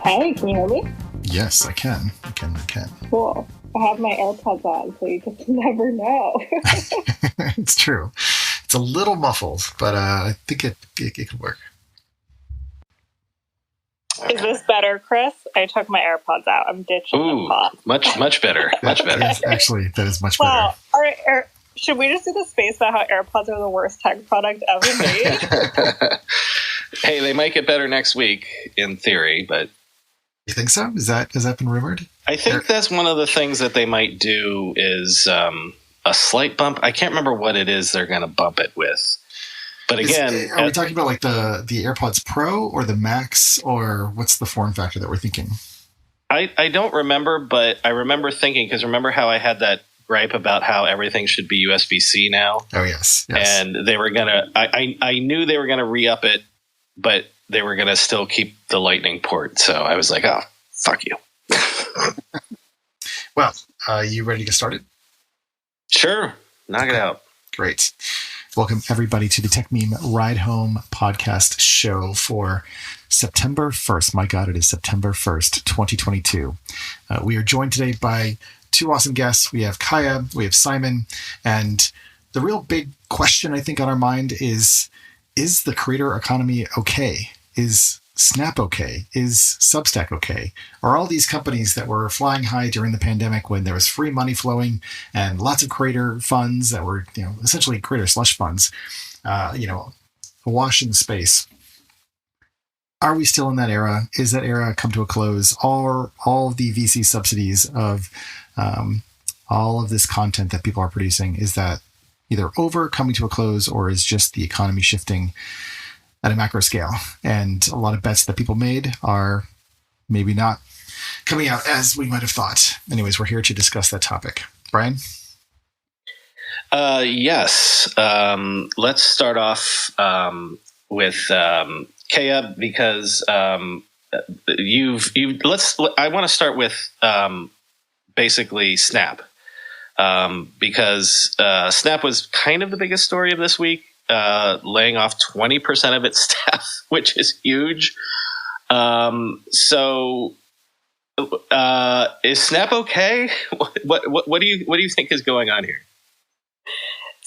Hey, can you hear me? Yes, I can. I can. Cool. I have my AirPods on, so you just never know. It's true. It's a little muffled, but I think it could work. Is this better, Chris? I took my AirPods out. I'm ditching the pot. Much better. Much better. Yes, actually, that is much better. Wow. Should we just do the space about how AirPods are the worst tech product ever made? Hey, they might get better next week, in theory, but... You think so? Has that been rumored? I think that's one of the things that they might do is a slight bump. I can't remember what it is they're going to bump it with. But again... Are we talking about like the AirPods Pro or the Max, or what's the form factor that we're thinking? I don't remember, but I remember thinking, because remember how I had that gripe about how everything should be USB-C now? Oh, yes. And they were going to... I knew they were going to re-up it, but they were going to still keep the Lightning port. So I was like, oh, fuck you. Well, you ready to get started? Sure. Knock it out. Great. Welcome, everybody, to the Techmeme Ride Home podcast show for September 1st. My God, it is September 1st, 2022. We are joined today by two awesome guests. We have Kaya, we have Simon, and the real big question, I think, on our mind is the creator economy okay? Is Snap okay? Is Substack okay? Are all these companies that were flying high during the pandemic when there was free money flowing and lots of creator funds that were, essentially creator slush funds, awash in space? Are we still in that era? Is that era come to a close? All of the VC subsidies of all of this content that people are producing, is that either over, coming to a close, or is just the economy shifting at a macro scale? And a lot of bets that people made are maybe not coming out as we might have thought. Anyways, we're here to discuss that topic. Brian? Yes. Let's start off with Kaya, because I want to start with basically Snap. Because Snap was kind of the biggest story of this week, laying off 20% of its staff, which is huge. So is Snap okay? What do you think is going on here?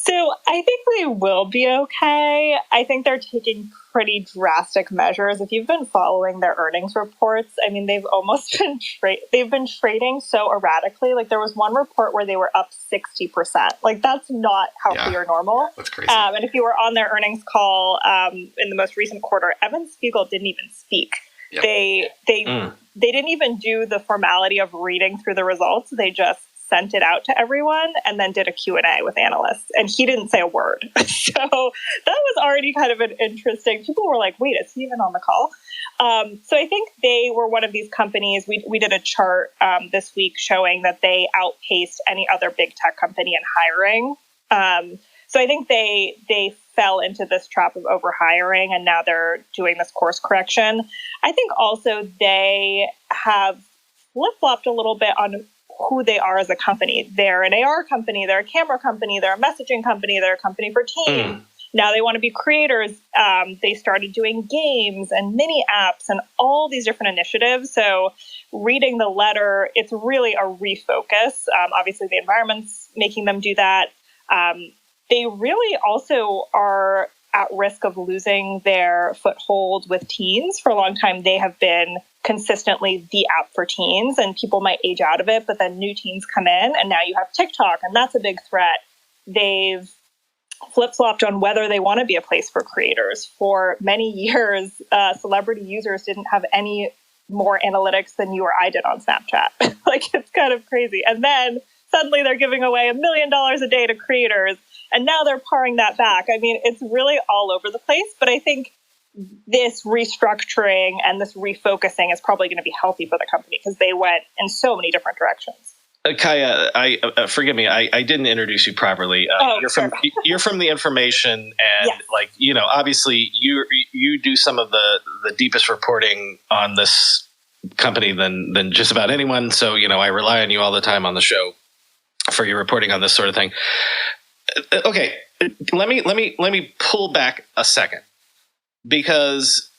So I think they will be okay. I think they're taking pretty drastic measures. If you've been following their earnings reports, I mean, they've almost they've been trading so erratically. Like, there was one report where they were up 60%. Like, that's not healthy or normal. That's crazy. And if you were on their earnings call in the most recent quarter, Evan Spiegel didn't even speak. Yep. They didn't even do the formality of reading through the results. They just sent it out to everyone and then did a Q&A with analysts. And he didn't say a word. So that was already kind of an interesting... People were like, wait, is he even on the call? So I think they were one of these companies. We did a chart this week showing that they outpaced any other big tech company in hiring. So I think they fell into this trap of overhiring, and now they're doing this course correction. I think also they have flip-flopped a little bit on who they are as a company. They're an AR company, they're a camera company, they're a messaging company, they're a company for teams. Now they want to be creators. They started doing games and mini apps and all these different initiatives. So reading the letter, it's really a refocus. Obviously the environment's making them do that. They really also are at risk of losing their foothold with teens. For a long time, they have been consistently the app for teens, and people might age out of it, but then new teens come in, and now you have TikTok, and that's a big threat. They've flip-flopped on whether they want to be a place for creators. For many years, celebrity users didn't have any more analytics than you or I did on Snapchat. Like, it's kind of crazy. And then suddenly they're giving away $1 million a day to creators, and now they're paring that back. I mean, it's really all over the place, but I think this restructuring and this refocusing is probably going to be healthy for the company because they went in so many different directions. Kaya, forgive me, I didn't introduce you properly. You're from the information, and yes. Obviously you do some of the deepest reporting on this company than just about anyone. So I rely on you all the time on the show for your reporting on this sort of thing. Okay, let me pull back a second, because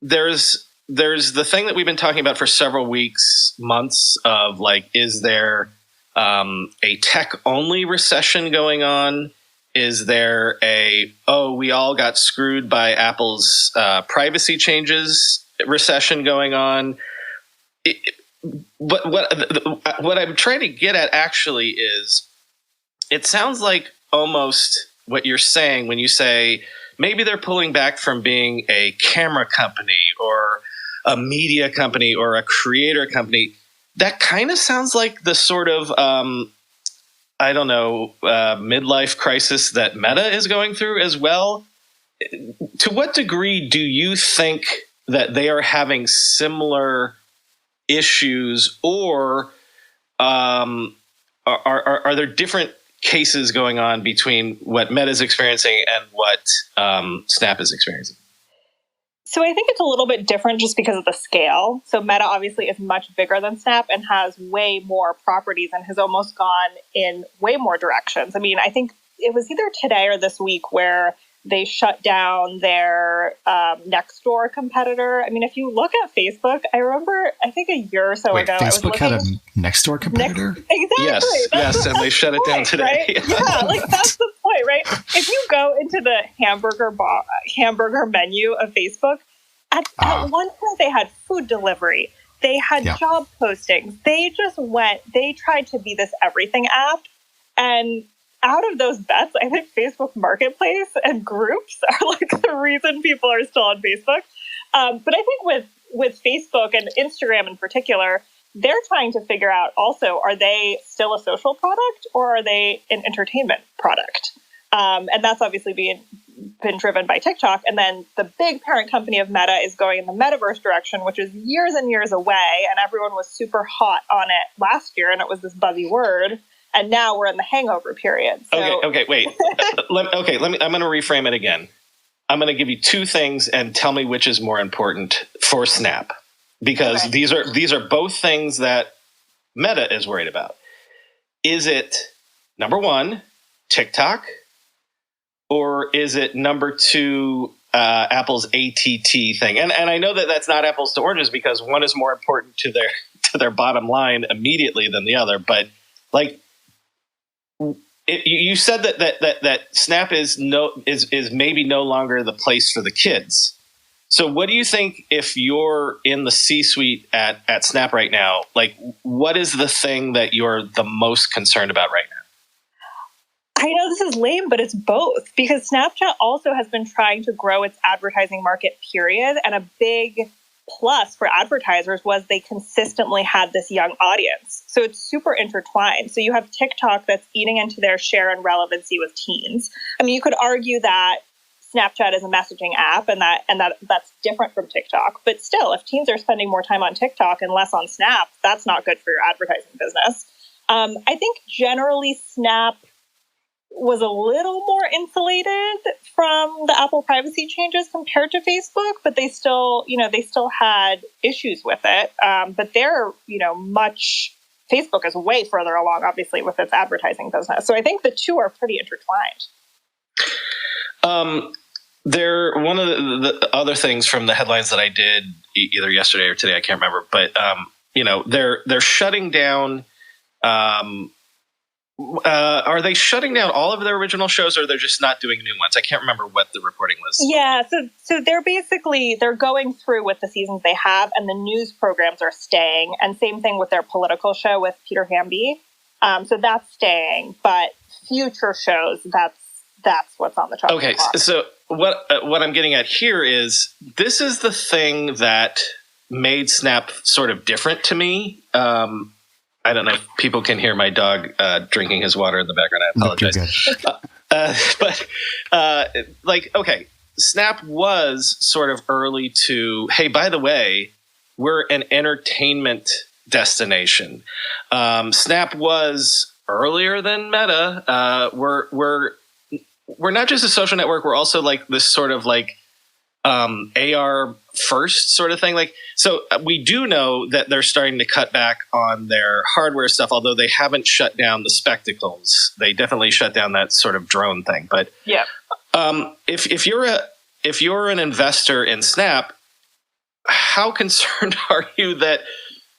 there's there's the thing that we've been talking about for several weeks, months of like, is there a tech-only recession going on? Is there we all got screwed by Apple's privacy changes recession going on? But what I'm trying to get at actually is, it sounds like almost what you're saying when you say maybe they're pulling back from being a camera company or a media company or a creator company. That kind of sounds like the sort of midlife crisis that Meta is going through as well. To what degree do you think that they are having similar issues, or are there different cases going on between what Meta is experiencing and what Snap is experiencing? So I think it's a little bit different just because of the scale. So Meta obviously is much bigger than Snap and has way more properties and has almost gone in way more directions. I mean, I think it was either today or this week where they shut down their next door competitor. I mean, if you look at Facebook, I remember, I think a year or so ago, Facebook had a next door competitor? Exactly. Yes, and they shut it down today. Right? Yeah, like that's the point, right? If you go into the hamburger menu of Facebook, at one point they had food delivery, they had job postings, they tried to be this everything app, and out of those bets, I think Facebook Marketplace and groups are like the reason people are still on Facebook. But I think with Facebook and Instagram in particular, they're trying to figure out also, are they still a social product or are they an entertainment product? And that's obviously been driven by TikTok. And then the big parent company of Meta is going in the metaverse direction, which is years and years away. And everyone was super hot on it last year, and it was this buzzy word. And now we're in the hangover period. So. Okay, wait. I'm going to reframe it again. I'm going to give you two things and tell me which is more important for Snap, because these are both things that Meta is worried about. Is it number one, TikTok, or is it number two, Apple's ATT thing? And I know that that's not apples to oranges, because one is more important to their bottom line immediately than the other. But like, you said that Snap is maybe no longer the place for the kids. So what do you think, if you're in the C-suite at Snap right now, like, what is the thing that you're the most concerned about right now? I know this is lame, but it's both, because Snapchat also has been trying to grow its advertising market, period. And a big plus for advertisers was they consistently had this young audience. So it's super intertwined. So you have TikTok that's eating into their share and relevancy with teens. I mean, you could argue that Snapchat is a messaging app and that's different from TikTok. But still, if teens are spending more time on TikTok and less on Snap, that's not good for your advertising business. I think generally Snap was a little more insulated from the Apple privacy changes compared to Facebook, but they still had issues with it. But they're, Facebook is way further along, obviously, with its advertising business. So I think the two are pretty intertwined. One of the other things from the headlines that I did either yesterday or today, I can't remember, but they're shutting down. Are they shutting down all of their original shows, or they're just not doing new ones? I can't remember what the reporting was. Yeah, so they're going through with the seasons they have, and the news programs are staying. And same thing with their political show with Peter Hamby. So that's staying, but future shows, that's what's on the chopping block. Okay, so what I'm getting at here is, this is the thing that made Snap sort of different to me. I don't know if people can hear my dog drinking his water in the background. I apologize. Snap was sort of early to, hey, by the way, we're an entertainment destination. Snap was earlier than Meta. We're not just a social network. We're also like this sort of like AR first sort of thing. Like, so we do know that they're starting to cut back on their hardware stuff, although they haven't shut down the spectacles. They definitely shut down that sort of drone thing. But yeah, if you're an investor in Snap, how concerned are you that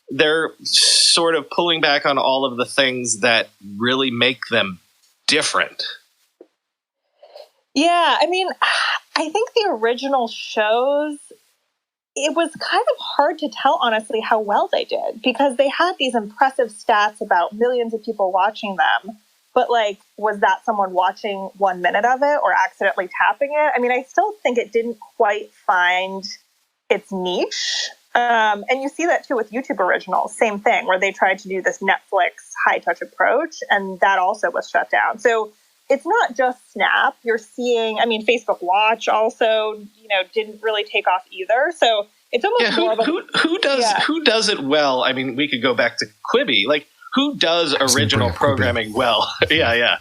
they're sort of pulling back on all of the things that really make them different? Yeah, I mean, I think the original shows, it was kind of hard to tell, honestly, how well they did, because they had these impressive stats about millions of people watching them. But like, was that someone watching 1 minute of it or accidentally tapping it? I mean, I still think it didn't quite find its niche. And you see that too with YouTube originals, same thing, where they tried to do this Netflix high touch approach, and that also was shut down. So it's not just Snap. You're seeing, I mean, Facebook Watch also, didn't really take off either. So it's almost more of a, who does it well? I mean, we could go back to Quibi. Like, who does original programming well? yeah.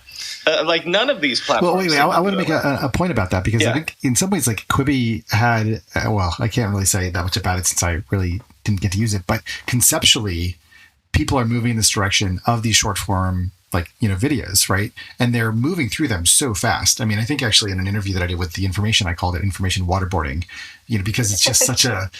Like, none of these platforms. Well, wait. I want to make a point about that, because I think in some ways, like, Quibi had, I can't really say that much about it since I really didn't get to use it. But conceptually, people are moving in this direction of these short form, videos, right? And they're moving through them so fast. I mean, I think actually in an interview that I did with The Information, I called it information waterboarding, because it's just such a,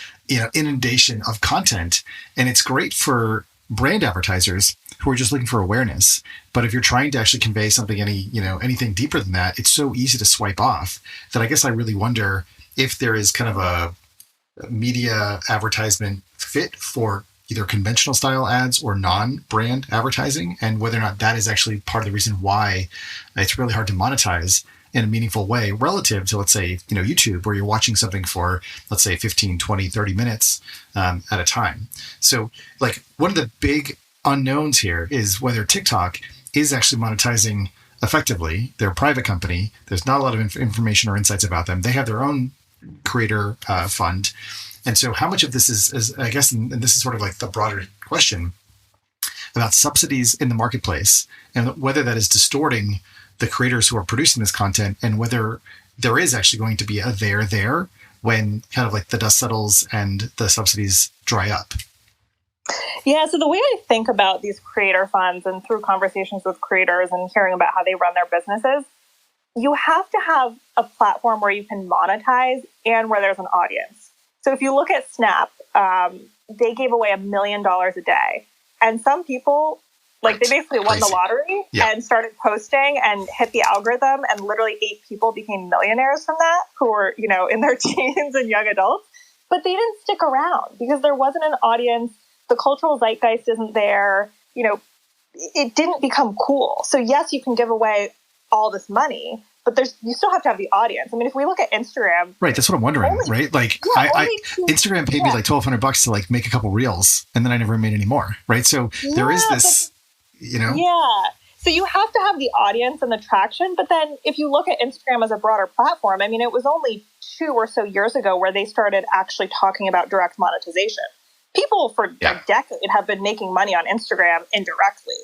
inundation of content. And it's great for brand advertisers who are just looking for awareness. But if you're trying to actually convey something, anything deeper than that, it's so easy to swipe off that I guess I really wonder if there is kind of a media advertisement fit for either conventional style ads or non-brand advertising, and whether or not that is actually part of the reason why it's really hard to monetize in a meaningful way relative to, let's say, YouTube, where you're watching something for, let's say, 15, 20, 30 minutes at a time. So one of the big unknowns here is whether TikTok is actually monetizing effectively. They're a private company. There's not a lot of information or insights about them. They have their own creator fund. And so how much of this is I guess, and this is sort of like the broader question about subsidies in the marketplace, and whether that is distorting the creators who are producing this content, and whether there is actually going to be a there when kind of like the dust settles and the subsidies dry up. Yeah, so the way I think about these creator funds, and through conversations with creators and hearing about how they run their businesses, you have to have a platform where you can monetize and where there's an audience. So if you look at Snap, they gave away $1 million a day. And some people, they basically won the lottery and started posting and hit the algorithm, and literally 8 people became millionaires from that, who were, in their teens and young adults. But they didn't stick around because there wasn't an audience. The cultural zeitgeist isn't there. It didn't become cool. So yes, you can give away all this money, but you still have to have the audience. I mean, if we look at Instagram, right? That's what I'm wondering, right? Instagram paid me $1,200 to make a couple reels, and then I never made any more, right? So there is this, Yeah. So you have to have the audience and the traction. But then if you look at Instagram as a broader platform, I mean, it was only 2 or so years ago where they started actually talking about direct monetization. People for a decade have been making money on Instagram indirectly.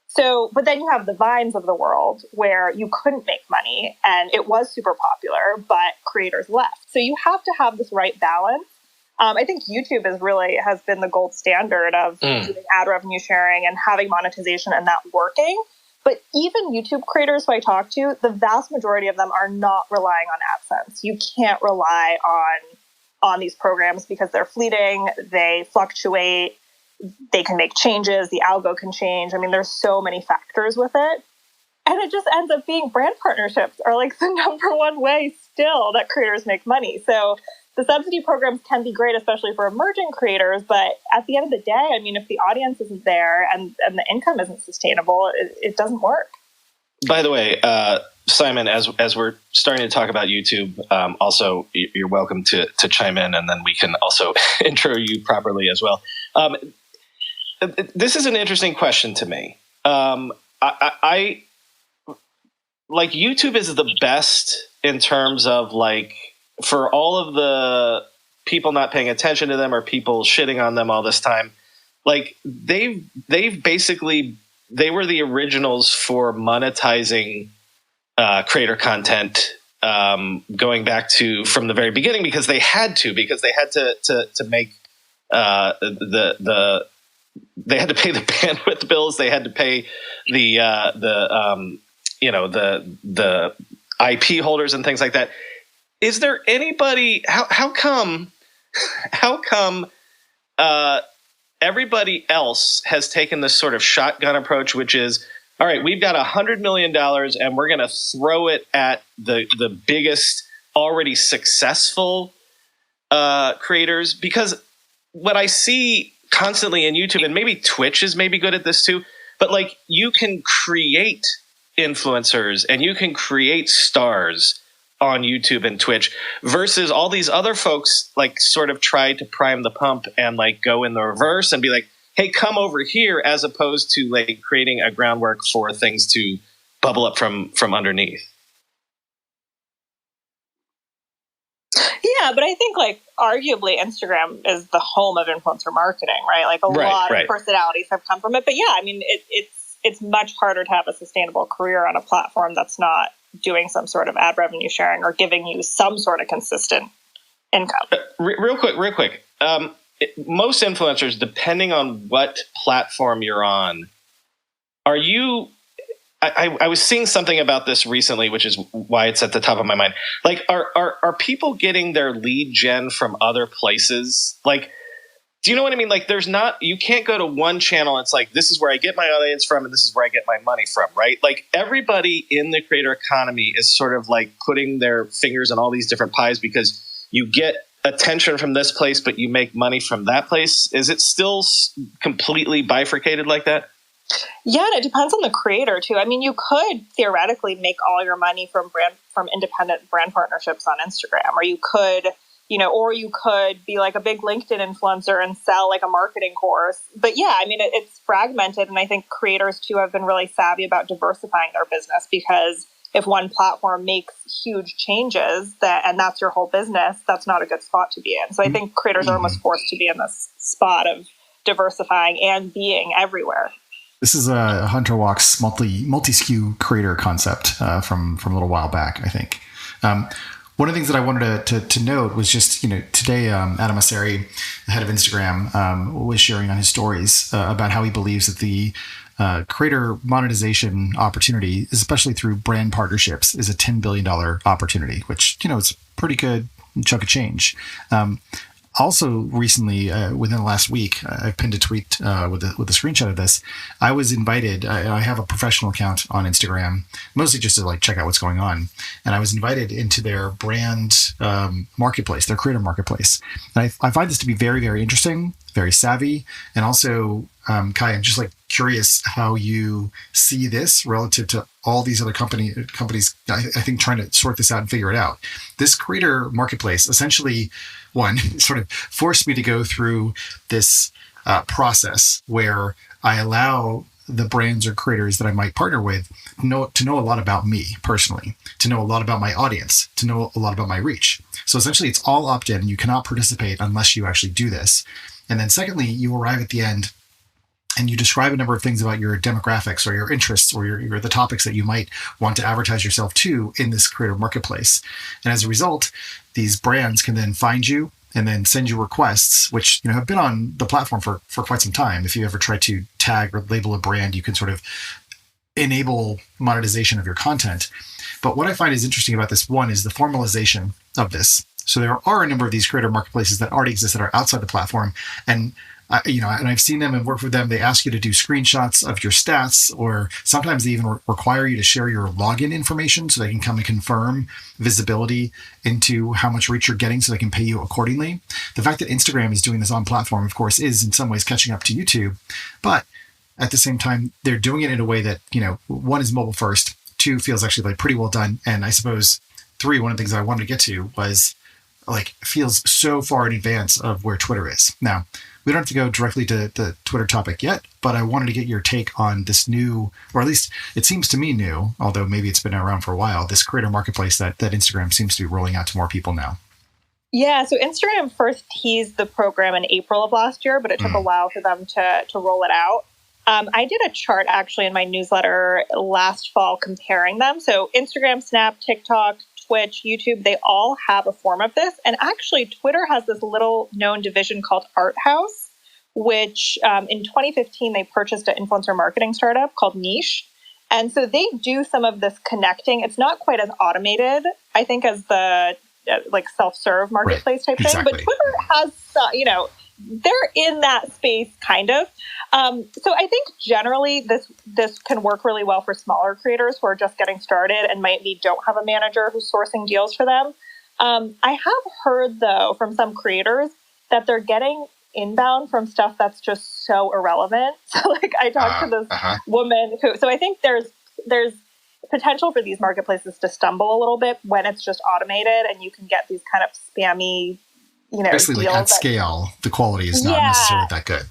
So, but then you have the Vines of the world where you couldn't make money and it was super popular, but creators left. So you have to have this right balance. I think YouTube has been the gold standard of doing ad revenue sharing and having monetization and that working. But even YouTube creators who I talk to, the vast majority of them are not relying on AdSense. You can't rely on these programs because they're fleeting, they fluctuate. They can make changes. The algo can change. I mean, there's so many factors with it. And it just ends up being brand partnerships are the number one way still that creators make money. So the subsidy programs can be great, especially for emerging creators. But at the end of the day, I mean, if the audience isn't there and the income isn't sustainable, it doesn't work. By the way, Simon, as we're starting to talk about YouTube, also, you're welcome to chime in, and then we can also intro you properly as well. This is an interesting question to me. I YouTube is the best in terms of for all of the people not paying attention to them or people shitting on them all this time. They've basically, they were the originals for monetizing creator content, going back to from the very beginning, because they had to make they had to pay the bandwidth bills. They had to pay the IP holders and things like that. Is there anybody? How come how come everybody else has taken this sort of shotgun approach, which is, all right, we've got $100 million and we're going to throw it at the biggest already successful creators? Because what I see constantly in YouTube, and maybe Twitch is maybe good at this too, but like you can create influencers and you can create stars on YouTube and Twitch versus all these other folks like sort of try to prime the pump and like go in the reverse and be like, hey, come over here, as opposed to like creating a groundwork for things to bubble up from underneath. Yeah, but I think like arguably Instagram is the home of influencer marketing, right? Like a lot of personalities have come from it. But yeah, I mean, it's much harder to have a sustainable career on a platform that's not doing some sort of ad revenue sharing or giving you some sort of consistent income. Real quick. Most influencers, depending on what platform you're on, are you... I was seeing something about this recently, which is why it's at the top of my mind. Like, are people getting their lead gen from other places? Like, do you know what I mean? Like, you can't go to one channel and it's like, this is where I get my audience from and this is where I get my money from, right? Like, everybody in the creator economy is sort of like putting their fingers in all these different pies because you get attention from this place, but you make money from that place. Is it still completely bifurcated like that? Yeah, and it depends on the creator too. I mean, you could theoretically make all your money from independent brand partnerships on Instagram, or you could, or you could be like a big LinkedIn influencer and sell like a marketing course. But yeah, I mean, it's fragmented, and I think creators too have been really savvy about diversifying their business, because if one platform makes huge changes and that's your whole business, that's not a good spot to be in. So I think creators are almost forced to be in this spot of diversifying and being everywhere. This is a Hunter Walk's multi-SKU creator concept from a little while back, I think. One of the things that I wanted to note was just, today Adam Mosseri, the head of Instagram, was sharing on his stories about how he believes that the creator monetization opportunity, especially through brand partnerships, is a $10 billion opportunity, which, it's a pretty good chunk of change. Also, recently, within the last week, I pinned a tweet with a screenshot of this. I was invited. I have a professional account on Instagram, mostly just to like check out what's going on. And I was invited into their brand marketplace, their creator marketplace. And I find this to be very, very interesting, very savvy, and also, Kai, I'm just like curious how you see this relative to all these other companies. I think trying to sort this out and figure it out. This creator marketplace essentially, one, sort of forced me to go through this process where I allow the brands or creators that I might partner with to know a lot about me personally, to know a lot about my audience, to know a lot about my reach. So essentially, it's all opt-in. You cannot participate unless you actually do this. And then secondly, you arrive at the end and you describe a number of things about your demographics or your interests or the topics that you might want to advertise yourself to in this creator marketplace. And as a result, these brands can then find you and then send you requests, which have been on the platform for quite some time. If you ever try to tag or label a brand, you can sort of enable monetization of your content. But what I find is interesting about this, one, is the formalization of this. So there are a number of these creator marketplaces that already exist that are outside the platform. And and I've seen them and worked with them. They ask you to do screenshots of your stats, or sometimes they even require you to share your login information so they can come and confirm visibility into how much reach you're getting so they can pay you accordingly. The fact that Instagram is doing this on platform, of course, is in some ways catching up to YouTube. But at the same time, they're doing it in a way that, one, is mobile first, two, feels actually like pretty well done. And I suppose three, one of the things I wanted to get to was like feels so far in advance of where Twitter is. Now, we don't have to go directly to the Twitter topic yet, but I wanted to get your take on this new, or at least it seems to me new, although maybe it's been around for a while, this creator marketplace that Instagram seems to be rolling out to more people now. Yeah, so Instagram first teased the program in April of last year, but it took a while for them to roll it out. I did a chart actually in my newsletter last fall comparing them. So Instagram, Snap, TikTok, Twitch, YouTube, they all have a form of this. And actually, Twitter has this little known division called Art House, which in 2015, they purchased an influencer marketing startup called Niche. And so they do some of this connecting. It's not quite as automated, I think, as the like self-serve marketplace type thing. But Twitter has, they're in that space kind of. So I think generally this can work really well for smaller creators who are just getting started and maybe don't have a manager who's sourcing deals for them. I have heard though from some creators that they're getting inbound from stuff that's just so irrelevant. So like I talked to this woman so I think there's potential for these marketplaces to stumble a little bit when it's just automated and you can get these kind of spammy, basically like at scale, the quality is not necessarily that good.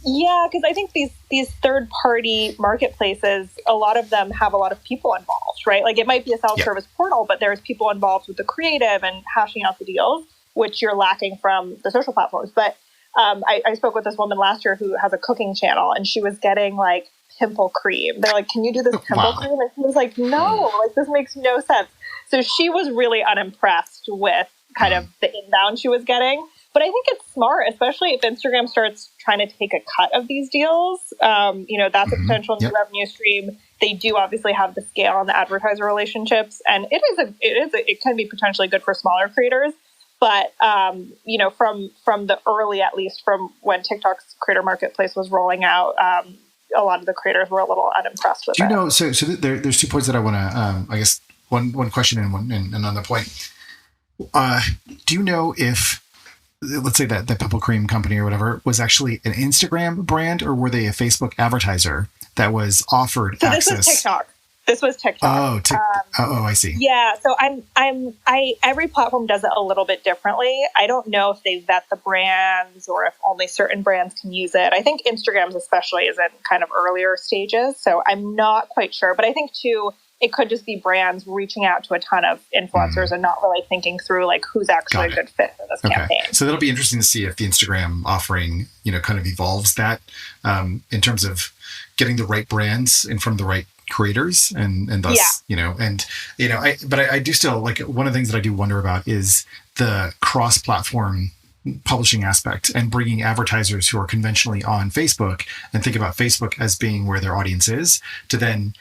Yeah, because I think these third-party marketplaces, a lot of them have a lot of people involved, right? Like it might be a self-service portal, but there's people involved with the creative and hashing out the deals, which you're lacking from the social platforms. But I spoke with this woman last year who has a cooking channel, and she was getting like pimple cream. They're like, "Can you do this pimple cream?" And she was like, "No, like this makes no sense." So she was really unimpressed with kind of the inbound she was getting. But I think it's smart, especially if Instagram starts trying to take a cut of these deals. That's a potential new revenue stream. They do obviously have the scale and the advertiser relationships, and it can be potentially good for smaller creators. But from the early, at least from when TikTok's creator marketplace was rolling out, a lot of the creators were a little unimpressed with it. So there's 2 points that I want to, I guess one question and another point. Do you know if, let's say that pimple cream company or whatever was actually an Instagram brand, or were they a Facebook advertiser that was offered access? This was TikTok. This was TikTok. I see. Yeah. So every platform does it a little bit differently. I don't know if they vet the brands or if only certain brands can use it. I think Instagram's especially is in kind of earlier stages. So I'm not quite sure, but I think too, it could just be brands reaching out to a ton of influencers and not really thinking through like who's actually a good fit for this campaign. So that'll be interesting to see if the Instagram offering, kind of evolves that in terms of getting the right brands in front of the right creators and thus, but I do still like, one of the things that I do wonder about is the cross-platform publishing aspect and bringing advertisers who are conventionally on Facebook and think about Facebook as being where their audience is, to then,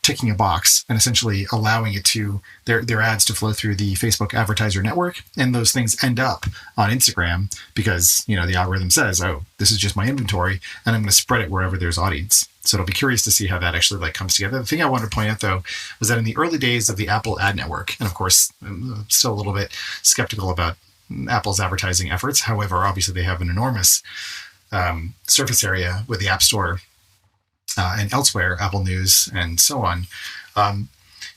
ticking a box and essentially allowing it to their ads to flow through the Facebook advertiser network. And those things end up on Instagram because, the algorithm says, oh, this is just my inventory and I'm going to spread it wherever there's audience. So it'll be curious to see how that actually comes together. The thing I wanted to point out, though, was that in the early days of the Apple ad network, and of course, I'm still a little bit skeptical about Apple's advertising efforts. However, obviously they have an enormous surface area with the App Store and elsewhere, Apple News and so on.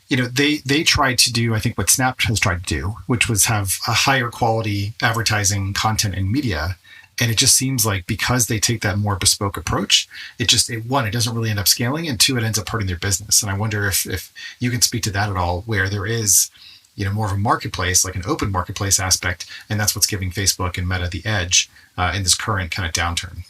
They tried to do, I think, what Snap has tried to do, which was have a higher quality advertising content and media. And it just seems like because they take that more bespoke approach, it doesn't really end up scaling, and 2, it ends up hurting their business. And I wonder if you can speak to that at all, where there is, more of a marketplace, like an open marketplace aspect, and that's what's giving Facebook and Meta the edge in this current kind of downturn.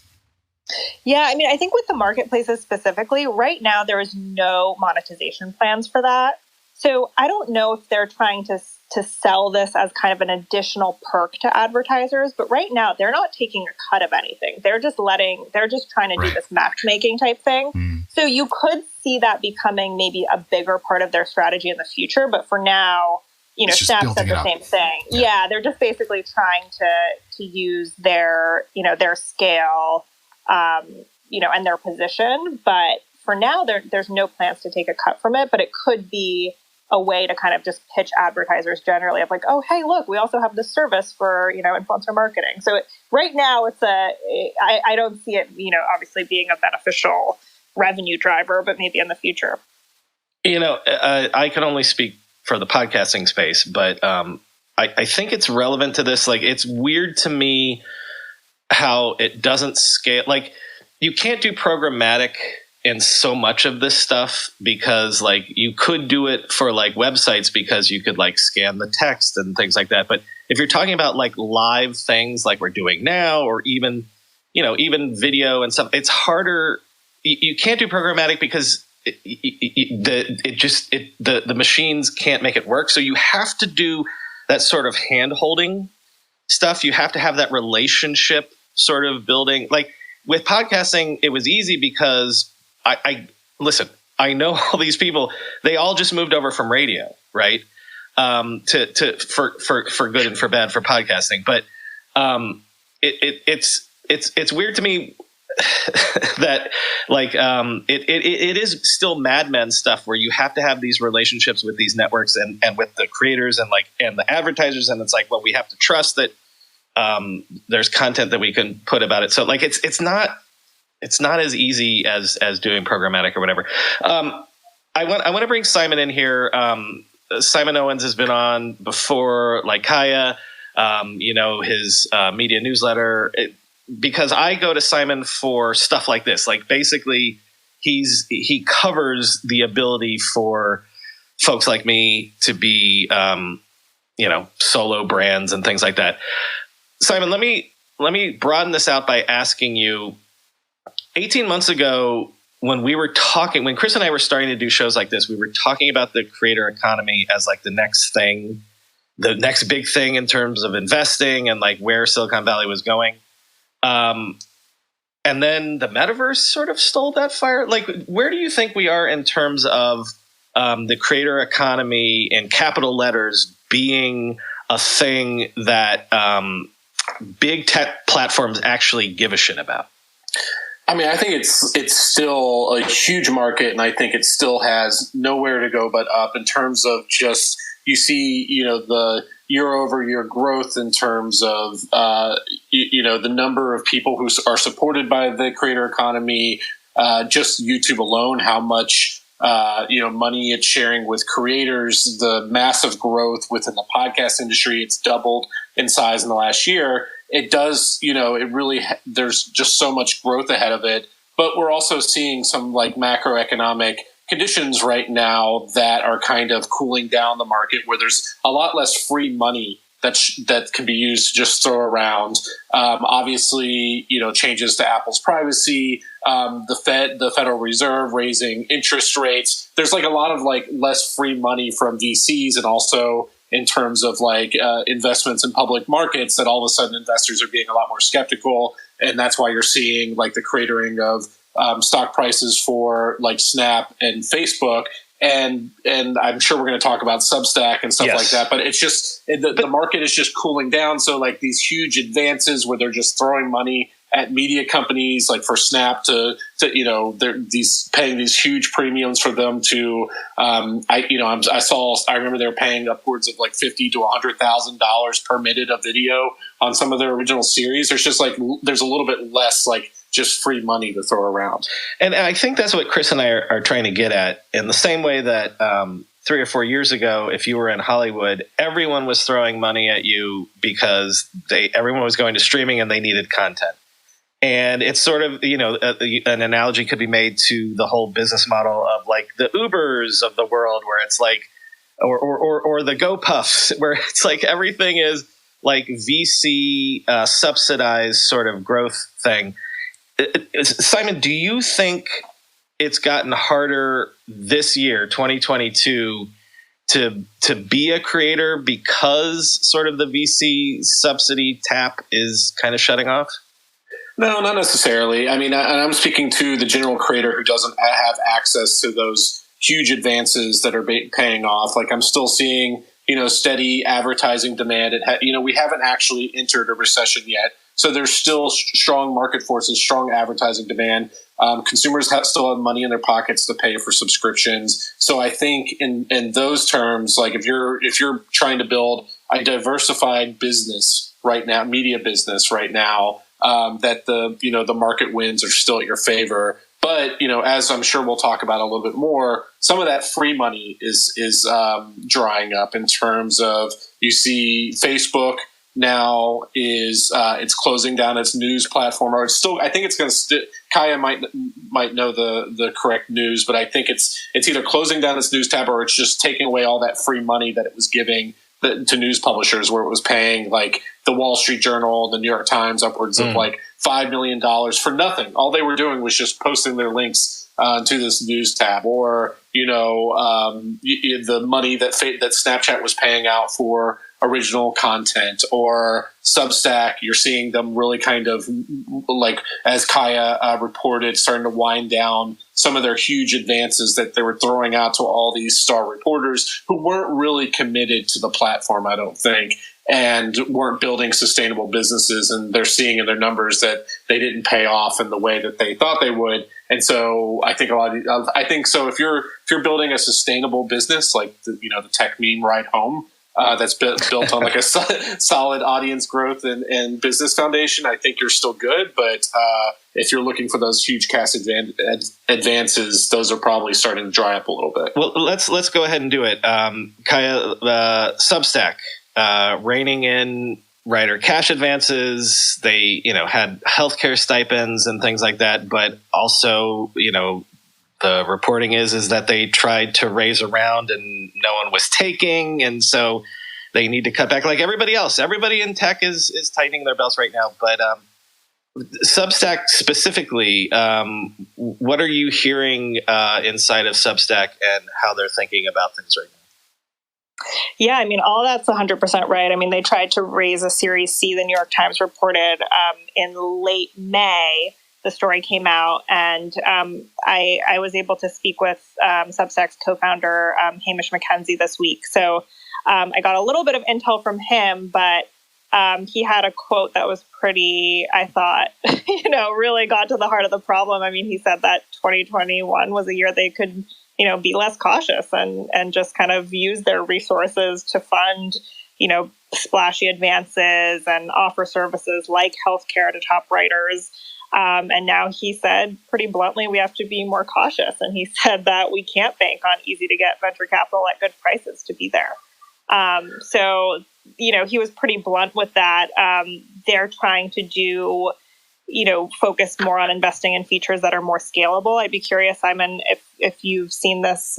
Yeah, I mean, I think with the marketplaces specifically, right now there is no monetization plans for that. So I don't know if they're trying to sell this as kind of an additional perk to advertisers, but right now they're not taking a cut of anything. They're just trying to do this matchmaking type thing. So you could see that becoming maybe a bigger part of their strategy in the future, but for now, Snap said the same thing. Yeah, they're just basically trying to use their scale, and their position. But for now, there's no plans to take a cut from it, but it could be a way to kind of just pitch advertisers generally of like, oh, hey, look, we also have this service for, influencer marketing. So right now I don't see it, obviously being a beneficial revenue driver, but maybe in the future. I can only speak for the podcasting space, but I think it's relevant to this. Like, it's weird to me how it doesn't scale. Like, you can't do programmatic in so much of this stuff because you could do it for websites because you could scan the text and things like that. But if you're talking about live things like we're doing now, or even video and stuff, it's harder. You can't do programmatic because the machines can't make it work. So you have to do that sort of hand holding stuff. You have to have that relationship sort of building. Like with podcasting, it was easy because I listen, I know all these people, they all just moved over from radio, right? for good and for bad for podcasting. But it's weird to me that it is still Mad Men stuff where you have to have these relationships with these networks and with the creators and the advertisers, and it's like, well, we have to trust that there's content that we can put about it. So it's not as easy as doing programmatic or whatever. I want to bring Simon in here. Simon Owens has been on before, like Kaya, his media newsletter. Because I go to Simon for stuff like this. Like basically, he covers the ability for folks like me to be, solo brands and things like that. Simon, let me broaden this out by asking you. 18 months ago, when Chris and I were starting to do shows like this, we were talking about the creator economy as like the next thing, the next big thing in terms of investing and like where Silicon Valley was going. And then the metaverse sort of stole that fire. Like, where do you think we are in terms of the creator economy in capital letters being a thing that big tech platforms actually give a shit about? I mean, I think it's still a huge market, and I think it still has nowhere to go but up in terms of just, you see, the year-over-year growth in terms of, the number of people who are supported by the creator economy, just YouTube alone, how much, money it's sharing with creators, the massive growth within the podcast industry. It's doubled in size in the last year. It does, it really, there's just so much growth ahead of it. But we're also seeing some like macroeconomic conditions right now that are kind of cooling down the market, where there's a lot less free money that can be used to just throw around. Obviously, changes to Apple's privacy, the Federal Reserve raising interest rates. There's like a lot of like less free money from VCs, and also in terms of like investments in public markets, that all of a sudden investors are being a lot more skeptical. And that's why you're seeing like the cratering of stock prices for like Snap and Facebook. And I'm sure we're going to talk about Substack and stuff like that, but it's just the market is just cooling down. So like these huge advances where they're just throwing money at media companies, like for Snap to they're paying these huge premiums for them to I remember they were paying upwards of like $50,000 to $100,000 per minute of video on some of their original series. There's just like there's a little bit less like just free money to throw around. And I think that's what Chris and I are trying to get at, in the same way that 3 or 4 years ago, if you were in Hollywood, everyone was throwing money at you because everyone was going to streaming and they needed content. And it's sort of, an analogy could be made to the whole business model of like the Ubers of the world, where it's like, or the GoPuffs, where it's like everything is like VC subsidized sort of growth thing. Simon, do you think it's gotten harder this year, 2022, to be a creator because sort of the VC subsidy tap is kind of shutting off? No, not necessarily. I mean, I'm speaking to the general creator who doesn't have access to those huge advances that are paying off. Like I'm still seeing, steady advertising demand. We haven't actually entered a recession yet. So there's still strong market forces, strong advertising demand. Consumers still have money in their pockets to pay for subscriptions. So I think in those terms, like if you're trying to build a diversified business right now, media business right now, that the market winds are still at your favor. But as I'm sure we'll talk about a little bit more, some of that free money is drying up in terms of, you see Facebook now is it's closing down its news platform, or it's still, I think it's going to Kaya might know the correct news, but I think it's either closing down its news tab, or it's just taking away all that free money that it was giving to news publishers, where it was paying like the Wall Street Journal and the New York Times upwards of like $5 million for nothing. All they were doing was just posting their links to this news tab, or the money that Snapchat was paying out for original content, or Substack, you're seeing them really kind of, like, as Kaya reported, starting to wind down some of their huge advances that they were throwing out to all these star reporters who weren't really committed to the platform, I don't think, and weren't building sustainable businesses. And they're seeing in their numbers that they didn't pay off in the way that they thought they would. And so I think if you're building a sustainable business like the Techmeme Ride Home, that's built on like a solid audience growth and business foundation, I think you're still good. But if you're looking for those huge cash advances, those are probably starting to dry up a little bit. Well, let's go ahead and do it. Kaya, Substack, reining in writer cash advances. They had healthcare stipends and things like that, but also the reporting is that they tried to raise a round and no one was taking, and so they need to cut back like everybody else. Everybody in tech is tightening their belts right now. But Substack specifically, what are you hearing inside of Substack and how they're thinking about things right now? Yeah, I mean, all that's 100% right. I mean, they tried to raise a Series C, the New York Times reported, in late May. The story came out, and I was able to speak with Substack's co-founder, Hamish McKenzie, this week. So I got a little bit of intel from him, but he had a quote that was pretty, I thought, really got to the heart of the problem. I mean, he said that 2021 was a year they could, be less cautious and just kind of use their resources to fund, splashy advances and offer services like healthcare to top writers. And now he said pretty bluntly, we have to be more cautious. And he said that we can't bank on easy to get venture capital at good prices to be there. So, he was pretty blunt with that. They're trying to do, focus more on investing in features that are more scalable. I'd be curious, Simon, if you've seen this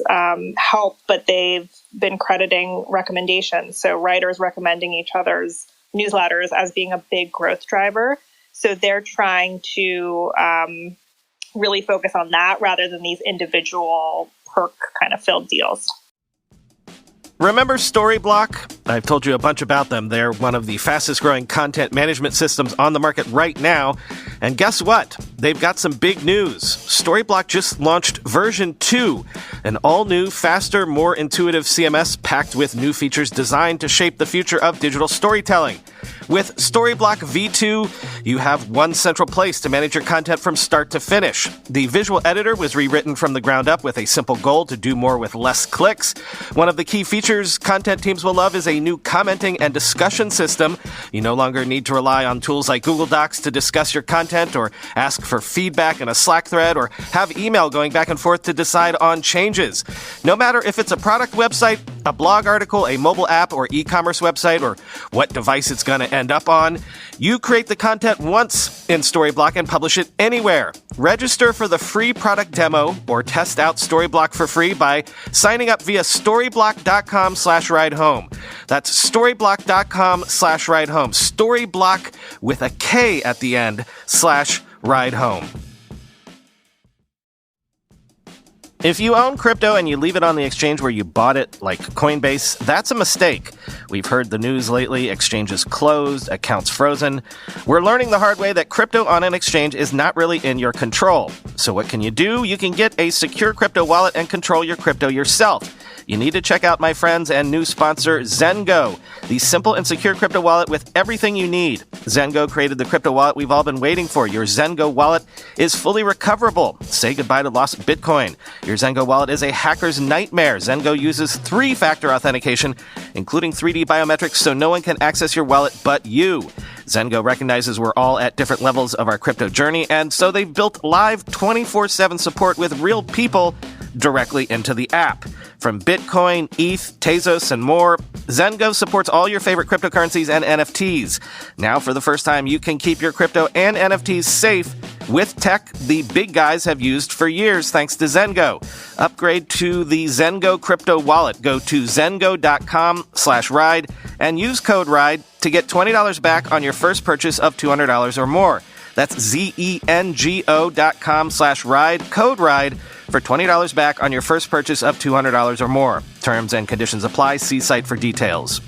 help, but they've been crediting recommendations. So writers recommending each other's newsletters as being a big growth driver. So they're trying to really focus on that rather than these individual perk kind of filled deals. Remember Storyblock? I've told you a bunch about them. They're one of the fastest growing content management systems on the market right now. And guess what? They've got some big news. Storyblock just launched version 2, an all-new, faster, more intuitive CMS packed with new features designed to shape the future of digital storytelling. With Storyblock V2, you have one central place to manage your content from start to finish. The visual editor was rewritten from the ground up with a simple goal to do more with less clicks. One of the key features content teams will love is a new commenting and discussion system. You no longer need to rely on tools like Google Docs to discuss your content or ask for feedback in a Slack thread or have email going back and forth to decide on changes. No matter if it's a product website, a blog article, a mobile app or e-commerce website, or what device it's going to end up on, you create the content once in Storyblock and publish it anywhere. Register for the free product demo or test out Storyblock for free by signing up via storyblock.com/ridehome. That's storyblock.com/ridehome. Storyblock with a K at the end /ridehome. If you own crypto and you leave it on the exchange where you bought it, like Coinbase, that's a mistake. We've heard the news lately, exchanges closed, accounts frozen. We're learning the hard way that crypto on an exchange is not really in your control. So what can you do? You can get a secure crypto wallet and control your crypto yourself. You need to check out my friends and new sponsor, Zengo, the simple and secure crypto wallet with everything you need. Zengo created the crypto wallet we've all been waiting for. Your Zengo wallet is fully recoverable. Say goodbye to lost Bitcoin. Your Zengo wallet is a hacker's nightmare. Zengo uses 3-factor authentication, including 3D biometrics, so no one can access your wallet but you. Zengo recognizes we're all at different levels of our crypto journey, and so they've built live 24/7 support with real people directly into the app. From Bitcoin, ETH, Tezos, and more, Zengo supports all your favorite cryptocurrencies and NFTs. Now, for the first time, you can keep your crypto and NFTs safe with tech the big guys have used for years thanks to Zengo. Upgrade to the Zengo crypto wallet. Go to zengo.com/ride and use code RIDE to get $20 back on your first purchase of $200 or more. That's zengo.com/ride, code RIDE, for $20 back on your first purchase of $200 or more. Terms and conditions apply. See site for details.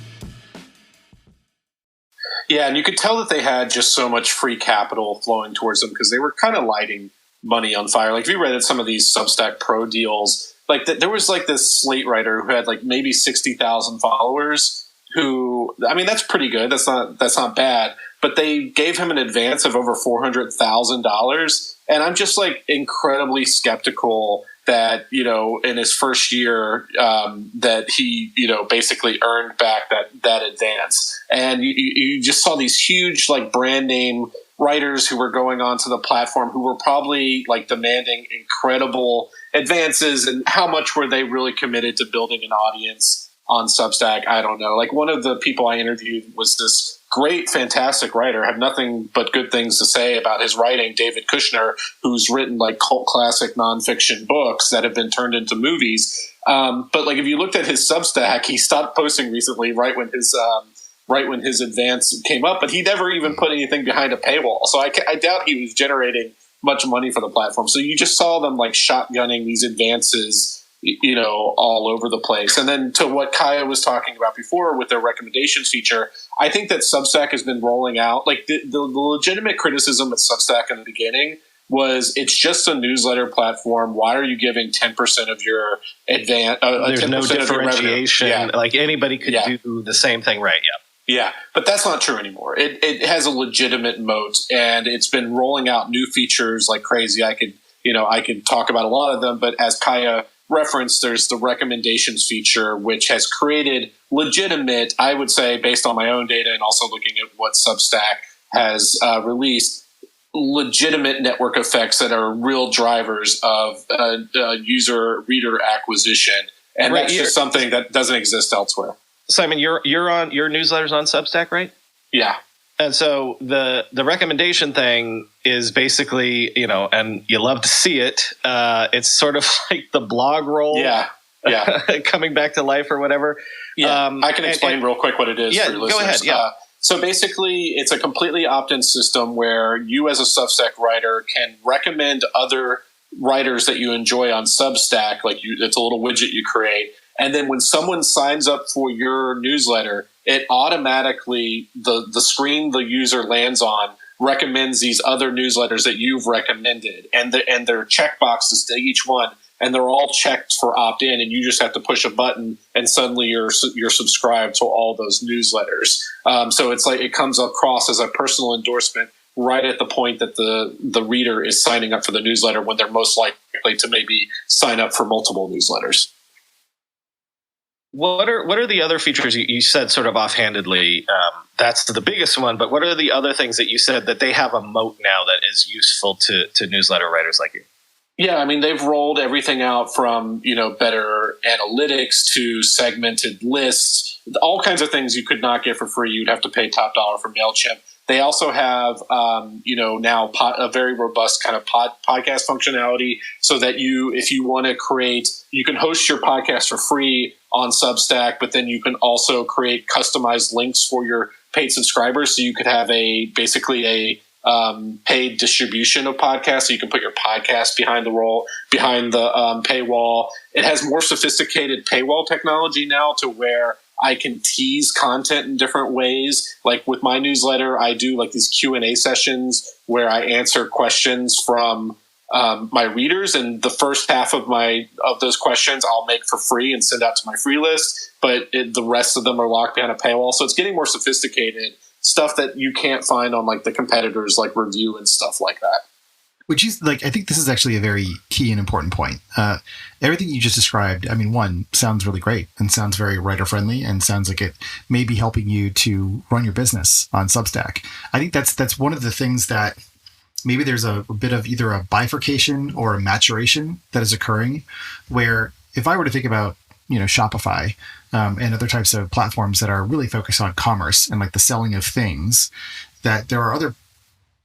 Yeah, and you could tell that they had just so much free capital flowing towards them because they were kind of lighting money on fire. Like if you read some of these Substack Pro deals, like there was like this Slate writer who had like maybe 60,000 followers who, I mean, that's pretty good. That's not bad, but they gave him an advance of over $400,000. And I'm just like incredibly skeptical that, in his first year, that he, basically earned back that advance. And you just saw these huge like brand name writers who were going onto the platform who were probably like demanding incredible advances. And how much were they really committed to building an audience on Substack? I don't know. Like one of the people I interviewed was this great, fantastic writer, had nothing but good things to say about his writing, David Kushner, who's written like cult classic nonfiction books that have been turned into movies. But like if you looked at his Substack, he stopped posting recently right when his advance came up, but he never even put anything behind a paywall. So I doubt he was generating much money for the platform. So you just saw them like shotgunning these advances, all over the place. And then to what Kaya was talking about before with their recommendations feature, I think that Substack has been rolling out, like the legitimate criticism of Substack in the beginning was it's just a newsletter platform. Why are you giving 10% of your advance? There's no differentiation. Yeah. Like anybody could do the same thing, right? Yeah. Yeah, but that's not true anymore. It has a legitimate moat, and it's been rolling out new features like crazy. I could talk about a lot of them, but as Kaya referenced, there's the recommendations feature, which has created legitimate, I would say, based on my own data and also looking at what Substack has released, legitimate network effects that are real drivers of user reader acquisition. And that's just something that doesn't exist elsewhere. Simon, your newsletter's on Substack, right? Yeah. And so the recommendation thing is basically, and you love to see it. It's sort of like the blog roll, coming back to life or whatever. Yeah, I can explain real quick what it is. Yeah, for your listeners. Go ahead. Yeah. So basically, it's a completely opt-in system where you, as a Substack writer, can recommend other writers that you enjoy on Substack. Like it's a little widget you create. And then when someone signs up for your newsletter, it automatically, the screen the user lands on recommends these other newsletters that you've recommended. And their checkboxes to each one. And they're all checked for opt-in. And you just have to push a button and suddenly you're subscribed to all those newsletters. So it's like it comes across as a personal endorsement right at the point that the reader is signing up for the newsletter when they're most likely to maybe sign up for multiple newsletters. What are the other features you said sort of offhandedly? That's the biggest one, but what are the other things that you said that they have a moat now that is useful to newsletter writers like you? Yeah, I mean, they've rolled everything out from, better analytics to segmented lists, all kinds of things you could not get for free. You'd have to pay top dollar for MailChimp. They also have, now a very robust kind of podcast functionality so that if you want to create, you can host your podcast for free on Substack, but then you can also create customized links for your paid subscribers. So you could have basically a paid distribution of podcasts. So you can put your podcast behind the paywall. It has more sophisticated paywall technology now to where I can tease content in different ways. Like with my newsletter, I do like these Q&A sessions where I answer questions from my readers, and the first half of those questions I'll make for free and send out to my free list, but the rest of them are locked behind a paywall. So it's getting more sophisticated, stuff that you can't find on like the competitors, like Review and stuff like that. Which is like, I think this is actually a very key and important point. Everything you just described, I mean, one, sounds really great and sounds very writer friendly and sounds like it may be helping you to run your business on Substack. I think that's one of the things that maybe there's a bit of either a bifurcation or a maturation that is occurring, where if I were to think about, Shopify and other types of platforms that are really focused on commerce and like the selling of things, that there are other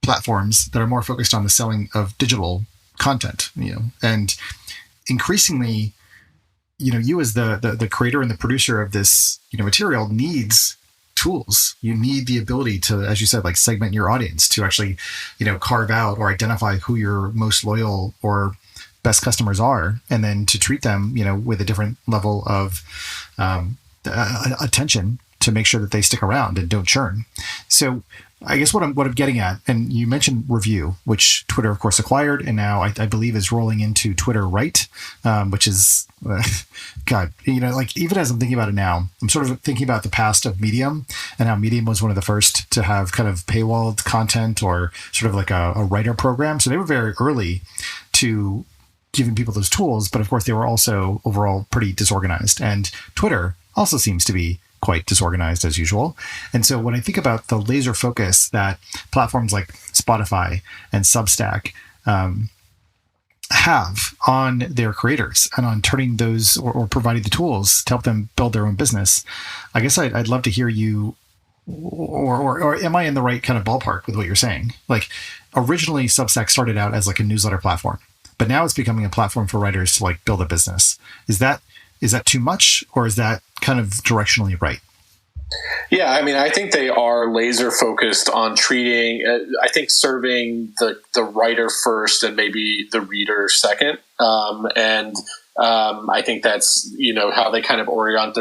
platforms that are more focused on the selling of digital content, and increasingly, you as the creator and the producer of this, material needs tools. You need the ability to, as you said, like segment your audience to actually, carve out or identify who your most loyal or best customers are, and then to treat them, with a different level of attention to make sure that they stick around and don't churn. So I guess what I'm getting at, and you mentioned Review, which Twitter, of course, acquired, and now I believe is rolling into Twitter Write, which is, God, like even as I'm thinking about it now, I'm sort of thinking about the past of Medium and how Medium was one of the first to have kind of paywalled content or sort of like a writer program. So they were very early to giving people those tools, but of course they were also overall pretty disorganized. And Twitter also seems to be quite disorganized as usual. And so when I think about the laser focus that platforms like Spotify and Substack have on their creators and on turning those or providing the tools to help them build their own business, I guess I'd love to hear you, or am I in the right kind of ballpark with what you're saying? Like originally Substack started out as like a newsletter platform, but now it's becoming a platform for writers to like build a business. Is that too much, or is that kind of directionally right? Yeah, I mean, I think they are laser focused on treating, serving the writer first and maybe the reader second. I think that's, how they kind of orient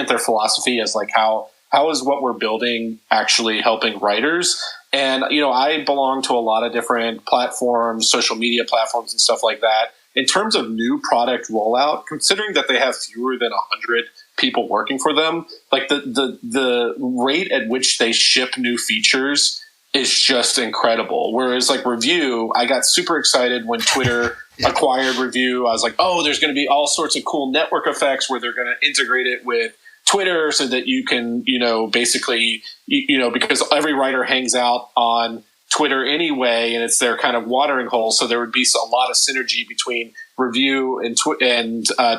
their philosophy as like how is what we're building actually helping writers? And, I belong to a lot of different platforms, social media platforms and stuff like that. In terms of new product rollout, considering that they have fewer than 100 people working for them, like the rate at which they ship new features is just incredible. Whereas like Review, I got super excited when Twitter acquired Review. I was like, oh, there's going to be all sorts of cool network effects where they're going to integrate it with Twitter so that you can, basically, because every writer hangs out on Twitter anyway, and it's their kind of watering hole. So there would be a lot of synergy between Review and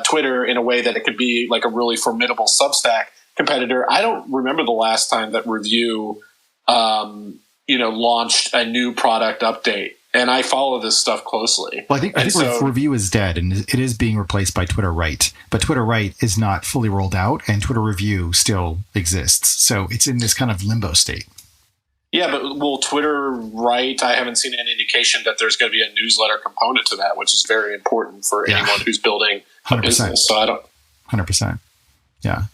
Twitter in a way that it could be like a really formidable Substack competitor. I don't remember the last time that Review, launched a new product update. And I follow this stuff closely. Well, I think Review is dead, and it is being replaced by Twitter Write. But Twitter Write is not fully rolled out, and Twitter Review still exists. So it's in this kind of limbo state. Yeah, but will Twitter Write? I haven't seen any indication that there's going to be a newsletter component to that, which is very important for anyone who's building a 100%. Business. So I don't. 100%. Yeah.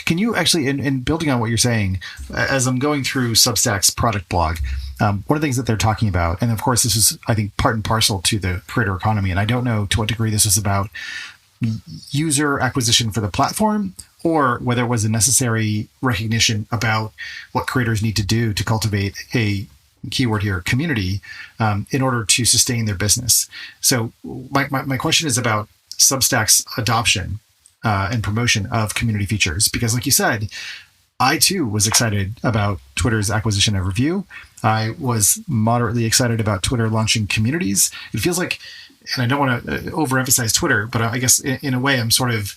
Can you actually, in building on what you're saying, as I'm going through Substack's product blog, one of the things that they're talking about, and of course this is, I think, part and parcel to the creator economy, and I don't know to what degree this is about user acquisition for the platform or whether it was a necessary recognition about what creators need to do to cultivate a keyword here, community, in order to sustain their business. So my question is about Substack's adoption and promotion of community features, because like you said, I too was excited about Twitter's acquisition of Review. I was moderately excited about Twitter launching communities. It feels like, and I don't want to overemphasize Twitter, but I guess in a way I'm sort of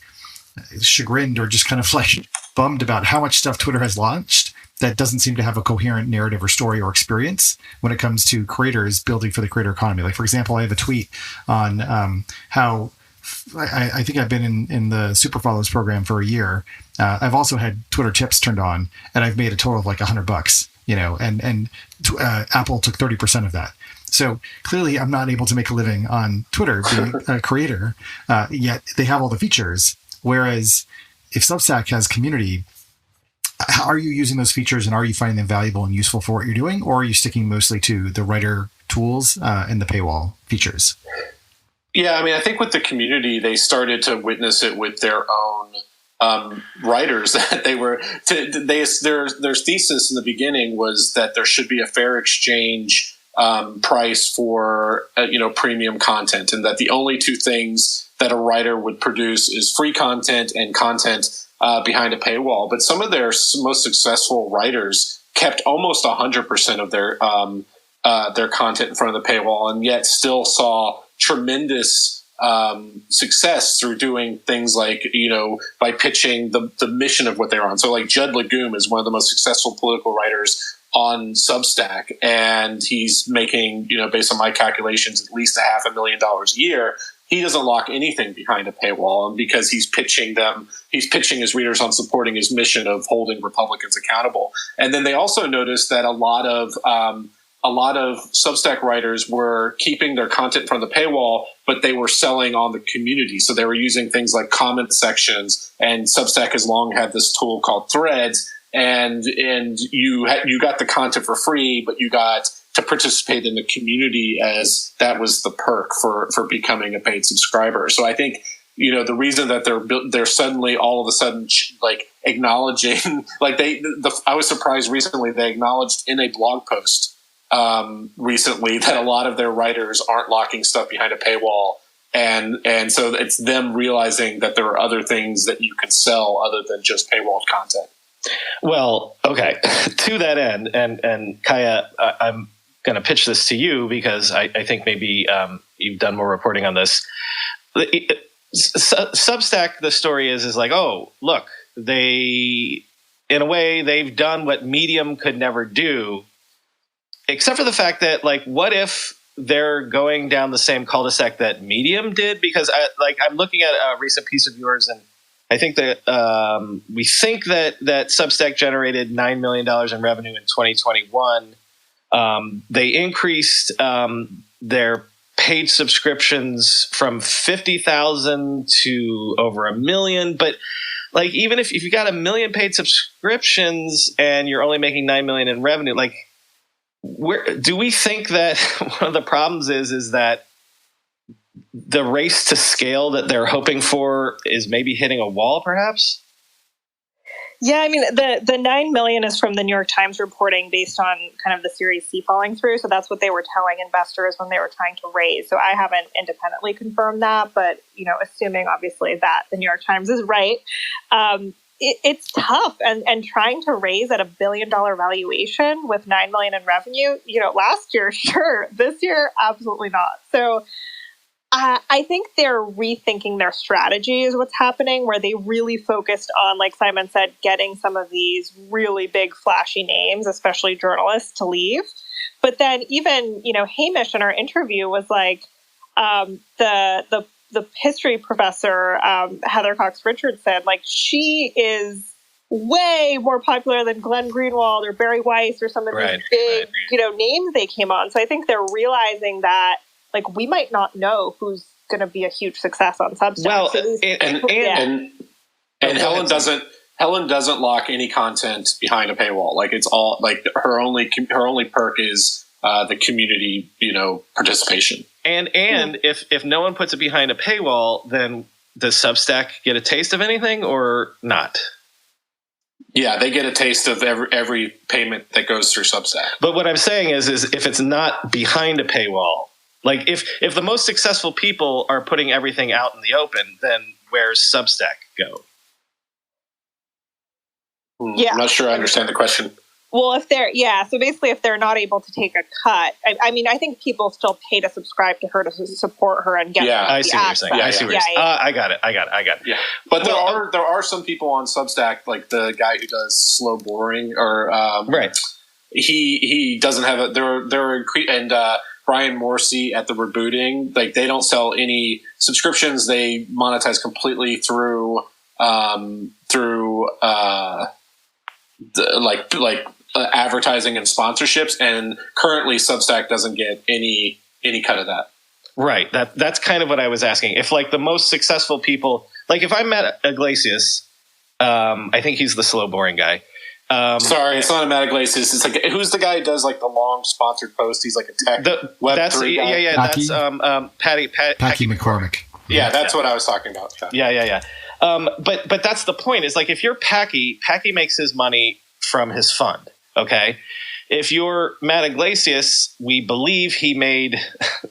chagrined or just kind of like bummed about how much stuff Twitter has launched that doesn't seem to have a coherent narrative or story or experience when it comes to creators building for the creator economy. Like, for example, I have a tweet on how I think I've been in the Super Follows program for a year. I've also had Twitter tips turned on, and I've made a total of like $100, and Apple took 30% of that. So clearly I'm not able to make a living on Twitter being a creator, yet they have all the features. Whereas if Substack has community, how are you using those features, and are you finding them valuable and useful for what you're doing? Or are you sticking mostly to the writer tools and the paywall features? Yeah, I mean, I think with the community, they started to witness it with their own writers that they were their thesis in the beginning was that there should be a fair exchange price for premium content, and that the only two things that a writer would produce is free content and content behind a paywall. But some of their most successful writers kept almost 100% of their content in front of the paywall, and yet still saw tremendous success through doing things like, by pitching the mission of what they're on. So like Judd Legume is one of the most successful political writers on Substack, and he's making, based on my calculations, at least $500,000 a year. He doesn't lock anything behind a paywall, and because he's pitching his readers on supporting his mission of holding Republicans accountable. And then they also noticed that a lot of Substack writers were keeping their content from the paywall, but they were selling on the community. So they were using things like comment sections, and Substack has long had this tool called Threads and you got the content for free, but you got to participate in the community as that was the perk for becoming a paid subscriber. So I think, the reason that they're suddenly all of a sudden like acknowledging, like I was surprised recently they acknowledged in a blog post recently that a lot of their writers aren't locking stuff behind a paywall. And so it's them realizing that there are other things that you can sell other than just paywalled content. Well, okay. To that end, and Kaya, I'm going to pitch this to you because I think maybe you've done more reporting on this. Substack, the story is like, oh, look, in a way, they've done what Medium could never do, except for the fact that, like, what if they're going down the same cul-de-sac that Medium did? Because I'm looking at a recent piece of yours, and I think that we think that Substack generated $9 million in revenue in 2021. They increased their paid subscriptions from 50,000 to over 1 million. But like, even if you got 1 million paid subscriptions and you're only making 9 million in revenue, like, where do we think that one of the problems is that the race to scale that they're hoping for is maybe hitting a wall, perhaps? Yeah, I mean, the 9 million is from the New York Times reporting based on kind of the Series C falling through. So that's what they were telling investors when they were trying to raise. So I haven't independently confirmed that, but, assuming obviously that the New York Times is right, it's tough. And trying to raise at $1 billion valuation with 9 million in revenue, last year, sure. This year, absolutely not. So I think they're rethinking their strategy is what's happening, where they really focused on, like Simon said, getting some of these really big flashy names, especially journalists, to leave. But then even, Hamish in our interview was like, the history professor, Heather Cox Richardson, like, she is way more popular than Glenn Greenwald or Barry Weiss or some of these big, names they came on. So I think they're realizing that, like, we might not know who's going to be a huge success on Substack. Well, and Helen doesn't lock any content behind a paywall. Like, it's all like her only perk is the community, participation. And if no one puts it behind a paywall, then does Substack get a taste of anything or not? Yeah, they get a taste of every payment that goes through Substack. But what I'm saying is if it's not behind a paywall, like, if the most successful people are putting everything out in the open, then where's Substack go? Yeah. I'm not sure I understand the question. Well, so basically if they're not able to take a cut, I mean, I think people still pay to subscribe to her to support her and get I see what you're saying. I see what you're saying. I got it. Yeah. But there are some people on Substack, like the guy who does Slow Boring, or right. He doesn't have a they're and Brian Morsey at the Rebooting, like, they don't sell any subscriptions. They monetize completely through advertising and sponsorships. And currently Substack doesn't get any cut of that. Right. That's kind of what I was asking. If, like, the most successful people, like, if I'm Matt Iglesias, I think he's the Slow Boring guy. Sorry, it's not a Matt Iglesias. It's like, who's the guy who does, like, the long sponsored post? He's like a tech Web3 guy. Yeah. Packy? That's Packy McCormick. Yeah, that's what I was talking about. Yeah. But that's the point. Is, like, if you're Packy makes his money from his fund. Okay. If you're Matt Iglesias, we believe he made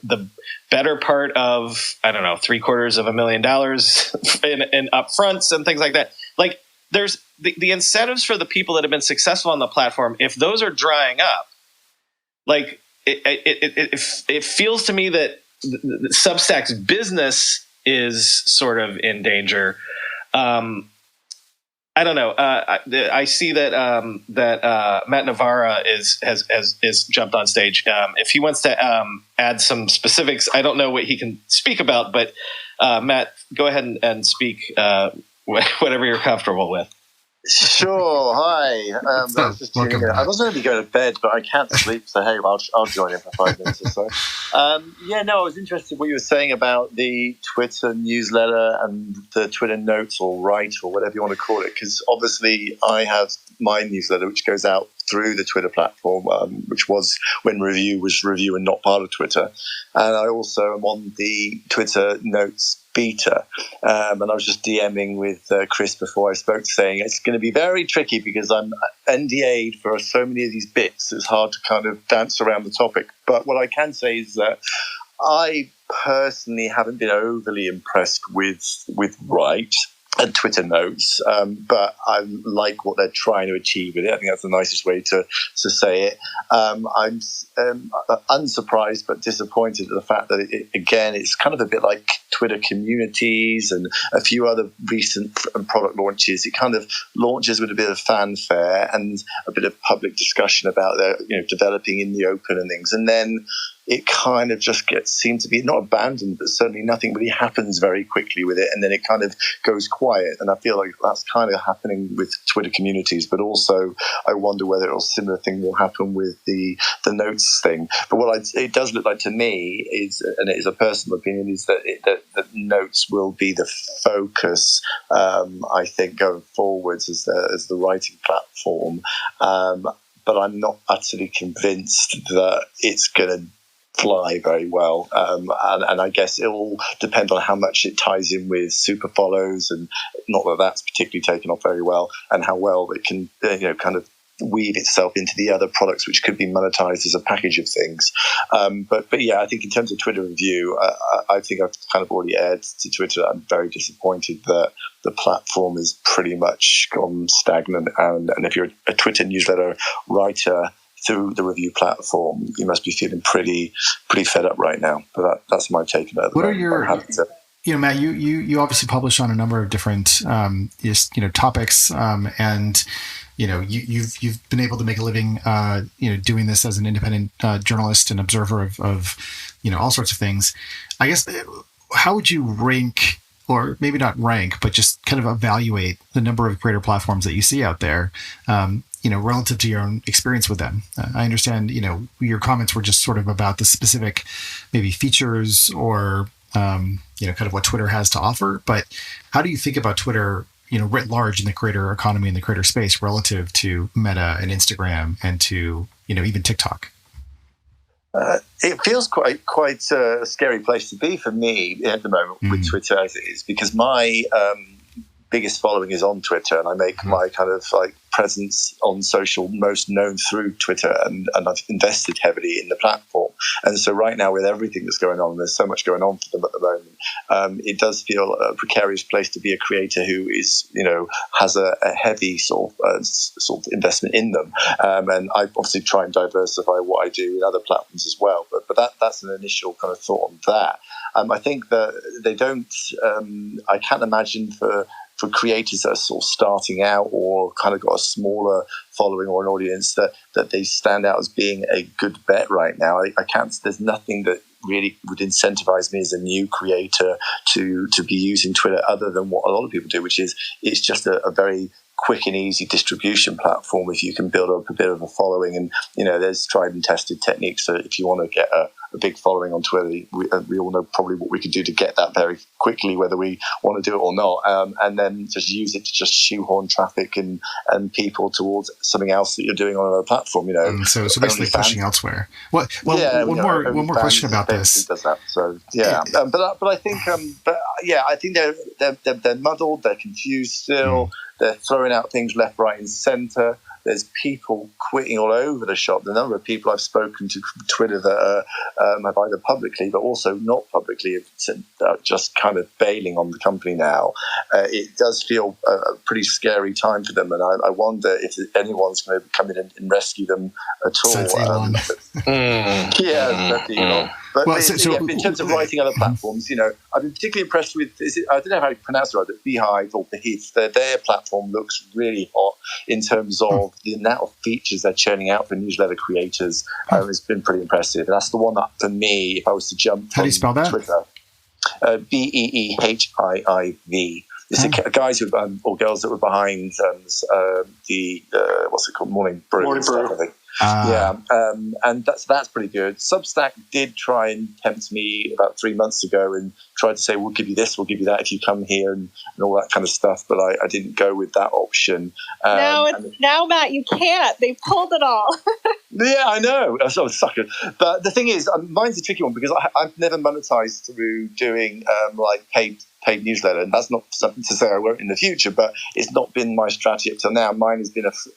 the better part of, I don't know, $750,000 in upfronts and things like that. Like, there's the incentives for the people that have been successful on the platform. If those are drying up, like, it feels to me that Substack's business is sort of in danger. I don't know. I see that Matt Navarra has jumped on stage. If he wants to add some specifics, I don't know what he can speak about, but Matt, go ahead and speak whatever you're comfortable with. Sure. Hi. I was just tuning in. I wasn't going to be going to bed, but I can't sleep, so hey, I'll join in for 5 minutes or so. I was interested in what you were saying about the Twitter newsletter and the Twitter notes or write or whatever you want to call it, because obviously I have my newsletter, which goes out through the Twitter platform, which was when Review was Review and not part of Twitter. And I also am on the Twitter notes beta. And I was just DMing with Chris before I spoke, saying it's going to be very tricky because I'm NDA'd for so many of these bits. It's hard to kind of dance around the topic. But what I can say is that I personally haven't been overly impressed with Write and Twitter notes, but I like what they're trying to achieve with it. I think that's the nicest way to say it. I'm unsurprised but disappointed at the fact that it's kind of a bit like Twitter communities and a few other recent product launches. It kind of launches with a bit of fanfare and a bit of public discussion about their developing in the open and things, and then it kind of just seemed to be not abandoned, but certainly nothing really happens very quickly with it. And then it kind of goes quiet. And I feel like that's kind of happening with Twitter communities, but also I wonder whether a similar thing will happen with the notes thing. But what it does look like to me is, and it is a personal opinion, is that that notes will be the focus, I think, going forwards as the writing platform. But I'm not utterly convinced that it's going to fly very well, and I guess it will depend on how much it ties in with super follows, and not that that's particularly taken off very well, and how well it can kind of weave itself into the other products which could be monetized as a package of things. But yeah, I think in terms of Twitter Review, I think I've kind of already aired to Twitter. I'm very disappointed that the platform is pretty much gone stagnant, and if you're a Twitter newsletter writer through the Review platform, you must be feeling pretty fed up right now. But that's my take on it. What are your, Matt? You obviously publish on a number of different topics, and you've been able to make a living doing this as an independent journalist and observer of all sorts of things. I guess, how would you rank, or maybe not rank, but just kind of evaluate the number of creator platforms that you see out there, relative to your own experience with them? I understand, your comments were just sort of about the specific maybe features or, kind of what Twitter has to offer. But how do you think about Twitter, writ large in the creator economy and the creator space relative to Meta and Instagram and to, even TikTok? It feels quite a scary place to be for me at the moment with Twitter as it is, because my biggest following is on Twitter, and I make my kind of like presence on social most known through Twitter, and I've invested heavily in the platform. And so right now, with everything that's going on, there's so much going on for them at the moment. It does feel a precarious place to be a creator who is, has a heavy sort of investment in them. And I obviously try and diversify what I do in other platforms as well. But that's an initial kind of thought on that. I think that they don't. I can't imagine for creators that are sort of starting out or kind of got a smaller following or an audience that they stand out as being a good bet right now. I can't. There's nothing that really would incentivize me as a new creator to be using Twitter other than what a lot of people do, which is it's just a very quick and easy distribution platform if you can build up a bit of a following. And there's tried and tested techniques. So if you want to get a big following on Twitter, we all know probably what we can do to get that very quickly, whether we want to do it or not, and then just use it to just shoehorn traffic and people towards something else that you're doing on another platform. So basically pushing elsewhere. One more question about this. Does that. So yeah, but I think I think they're muddled, they're confused still. They're throwing out things left, right, and centre. There's people quitting all over the shop. The number of people I've spoken to from Twitter that have either publicly but also not publicly have just kind of bailing on the company now. It does feel a pretty scary time for them, and I wonder if anyone's going to come in and rescue them at all. So it's Elon. That's Elon. But in terms of writing other platforms, I've been particularly impressed with, I don't know how to pronounce it right, but Beehive or Beheath, their platform looks really hot in terms of the amount of features they're churning out for newsletter creators. It's been pretty impressive. And that's the one that, for me, if I was to jump How do you spell that? Twitter, Beehiiv. the guys who or girls that were behind the what's it called, Morning Brew, and stuff, I think. And that's pretty good. Substack did try and tempt me about 3 months ago and tried to say, we'll give you this, we'll give you that if you come here, and all that kind of stuff, but I didn't go with that option. Now, Matt, you can't. They pulled it all. Yeah, I know. I was a sucker. But the thing is, mine's a tricky one because I've never monetized through doing paid newsletter, and that's not something to say I won't in the future, but it's not been my strategy up till now. Mine has been as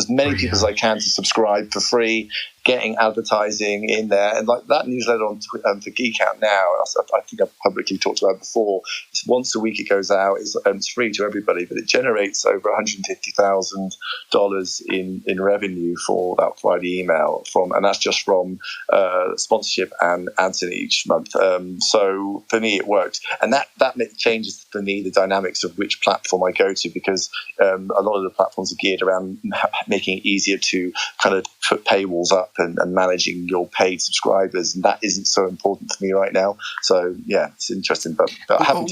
many people as I can to subscribe for free, getting advertising in there, and like that newsletter on for Geek Out now, I think I've publicly talked about it before. It's once a week it goes out. It's free to everybody, but it generates over $150,000 in revenue for that Friday email and that's just from sponsorship and ads in each month. So for me, it works, and that changes for me the dynamics of which platform I go to, because a lot of the platforms are geared around making it easier to kind of put paywalls up and managing your paid subscribers, and that isn't so important to me right now. So yeah, it's interesting. But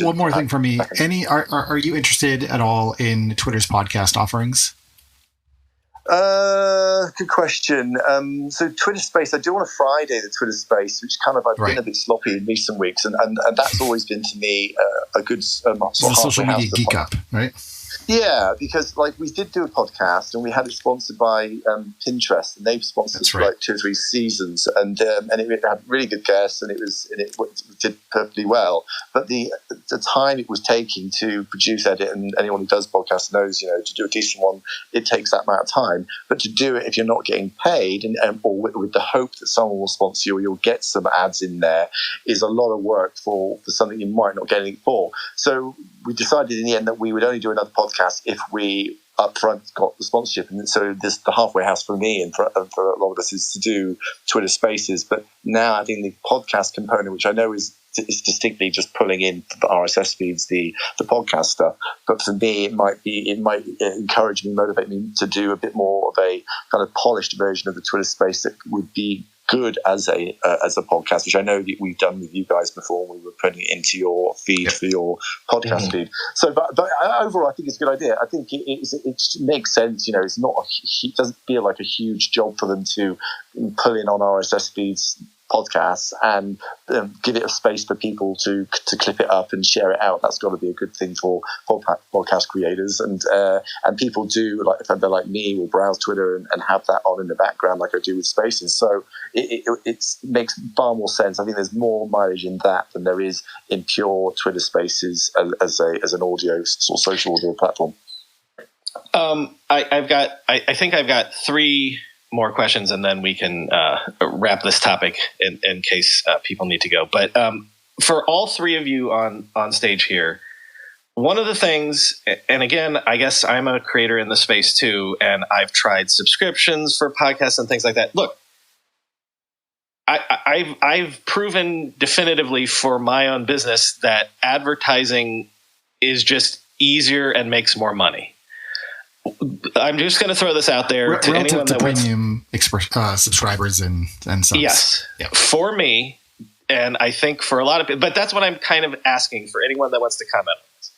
one more thing for me: are you interested at all in Twitter's podcast offerings? Good question. So Twitter Space, I do on a Friday, the Twitter Space, which kind of I've been a bit sloppy in recent weeks, and that's always been to me a good social media geek up, right? Yeah, because like we did do a podcast and we had it sponsored by Pinterest, and they've sponsored for like 2 or 3 seasons, and it had really good guests, and it did perfectly well. But the time it was taking to produce, edit, and anyone who does podcasts knows, to do a decent one, it takes that amount of time. But to do it if you're not getting paid or with the hope that someone will sponsor you or you'll get some ads in there is a lot of work for something you might not get anything for. So we decided in the end that we would only do another podcast if we upfront got the sponsorship. And so the halfway house for me and for a lot of us is to do Twitter Spaces. But now I think the podcast component, which I know is distinctly just pulling in the RSS feeds, the podcast stuff. But for me, it might encourage me, motivate me to do a bit more of a kind of polished version of the Twitter Space that would be good as a podcast, which I know that we've done with you guys before. We were putting it into your feed for your podcast feed. So, but overall, I think it's a good idea. I think it makes sense. It's not it doesn't feel like a huge job for them to pull in on RSS feeds podcasts and give it a space for people to clip it up and share it out. That's got to be a good thing for podcast creators, and people do, like if they're like me, will browse Twitter and have that on in the background like I do with Spaces. So it makes far more sense. I think there's more mileage in that than there is in pure Twitter Spaces as an audio sort of social audio platform. I think I've got 3 more questions, and then we can wrap this topic in case people need to go. But for all 3 of you on stage here, one of the things, and again, I guess I'm a creator in the space too, and I've tried subscriptions for podcasts and things like that. Look, I've proven definitively for my own business that advertising is just easier and makes more money. I'm just going to throw this out there to anyone that premium subscribers and such. Yes, for me, and I think for a lot of people. But that's what I'm kind of asking for anyone that wants to comment on this.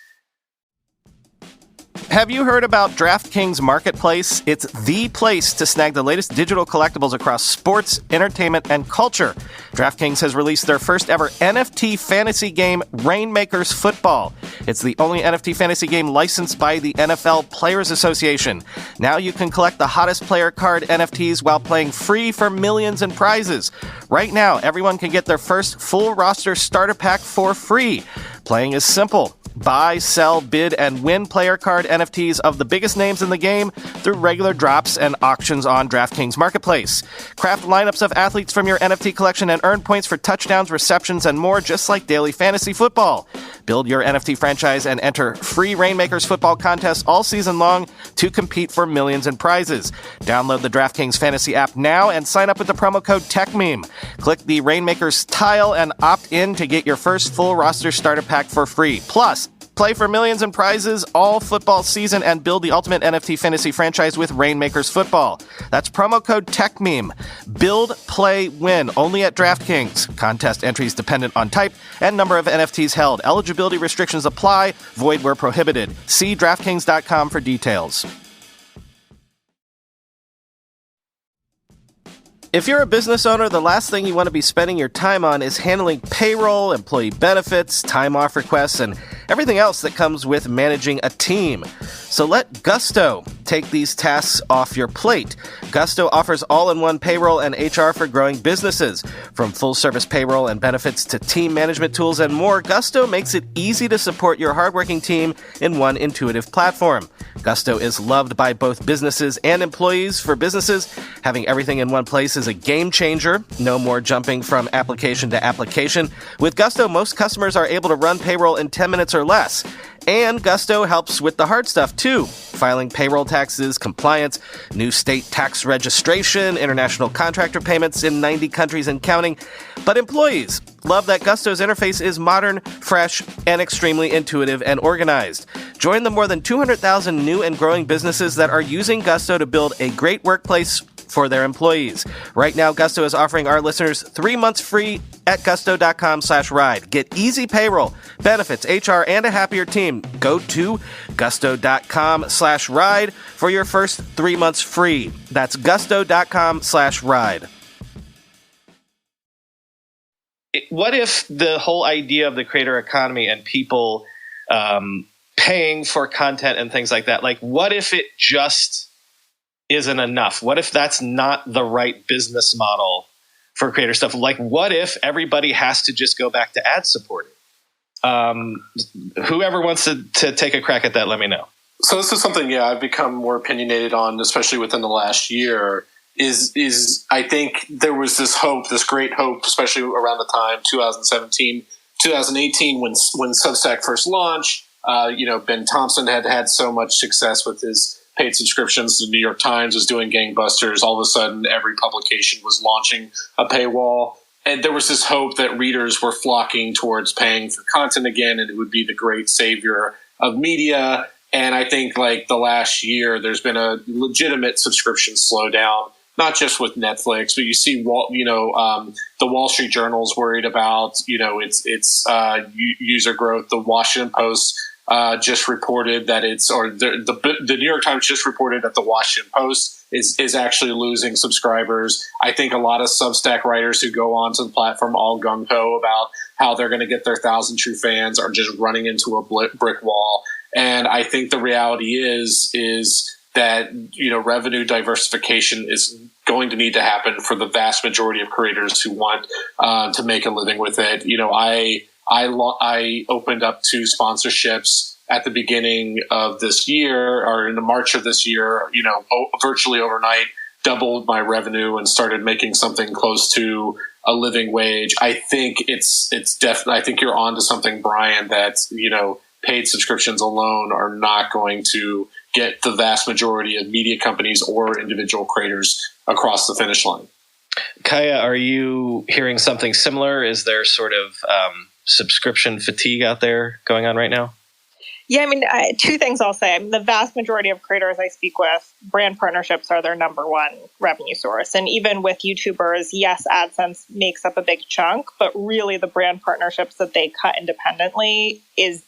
Have you heard about DraftKings Marketplace? It's the place to snag the latest digital collectibles across sports, entertainment, and culture. DraftKings has released their first ever NFT fantasy game, Rainmakers Football. It's the only NFT fantasy game licensed by the NFL Players Association. Now you can collect the hottest player card NFTs while playing free for millions in prizes. Right now, everyone can get their first full roster starter pack for free. Playing is simple. Buy, sell, bid, and win player card NFTs of the biggest names in the game through regular drops and auctions on DraftKings Marketplace. Craft lineups of athletes from your NFT collection and earn points for touchdowns, receptions, and more, just like daily fantasy football. Build your NFT franchise and enter free Rainmakers Football contests all season long to compete for millions in prizes. Download the DraftKings Fantasy app now and sign up with the promo code Techmeme. Click the Rainmakers tile and opt in to get your first full roster starter pack for free. Plus, Play for millions in prizes all football season and build the ultimate NFT fantasy franchise with Rainmakers Football. That's promo code Techmeme. Build, play, win. Only at DraftKings. Contest entries dependent on type and number of NFTs held. Eligibility restrictions apply. Void where prohibited. See DraftKings.com for details. If you're a business owner, the last thing you want to be spending your time on is handling payroll, employee benefits, time off requests, and everything else that comes with managing a team. So let Gusto take these tasks off your plate. Gusto offers all-in-one payroll and HR for growing businesses. From full-service payroll and benefits to team management tools and more, Gusto makes it easy to support your hardworking team in one intuitive platform. Gusto is loved by both businesses and employees. For businesses, having everything in one place is a game changer. No more jumping from application to application. With Gusto, most customers are able to run payroll in 10 minutes or less. And Gusto helps with the hard stuff, too. Filing payroll taxes, compliance, new state tax registration, international contractor payments in 90 countries and counting. But employees love that Gusto's interface is modern, fresh, and extremely intuitive and organized. Join the more than 200,000 new and growing businesses that are using Gusto to build a great workplace for their employees. Right now, Gusto is offering our listeners 3 months free at gusto.com/ride. Get easy payroll, benefits, HR, and a happier team. Go to gusto.com/ride for your first 3 months free. That's gusto.com/ride. What if the whole idea of the creator economy and people paying for content and things like that, like what if it just isn't enough? What if that's not the right business model for creator stuff? Like, what if everybody has to just go back to ad supporting? Whoever wants to take a crack at that, let me know. So this is something, I've become more opinionated on, especially within the last year. Is I think there was this hope, this great hope, especially around the time 2017, 2018, when Substack first launched. Ben Thompson had so much success with his paid subscriptions. The New York Times was doing gangbusters. All of a sudden, every publication was launching a paywall. And there was this hope that readers were flocking towards paying for content again, and it would be the great savior of media. And I think like the last year, there's been a legitimate subscription slowdown, not just with Netflix, but you see, the Wall Street Journal's worried about, its user growth. The Washington Post just reported that the New York Times just reported that the Washington Post is actually losing subscribers. I think a lot of Substack writers who go onto the platform all gung-ho about how they're going to get their 1,000 true fans are just running into a brick wall. And I think the reality is that, revenue diversification is going to need to happen for the vast majority of creators who want to make a living with it. I opened up 2 sponsorships at the beginning of this year, or in the March of this year, virtually overnight, doubled my revenue and started making something close to a living wage. I think it's definitely, I think you're onto something, Brian, that, paid subscriptions alone are not going to get the vast majority of media companies or individual creators across the finish line. Kaya, are you hearing something similar? Is there sort of subscription fatigue out there going on right now? Yeah, 2 things I'll say. The vast majority of creators I speak with, brand partnerships are their number one revenue source. And even with YouTubers, yes, AdSense makes up a big chunk, but really the brand partnerships that they cut independently is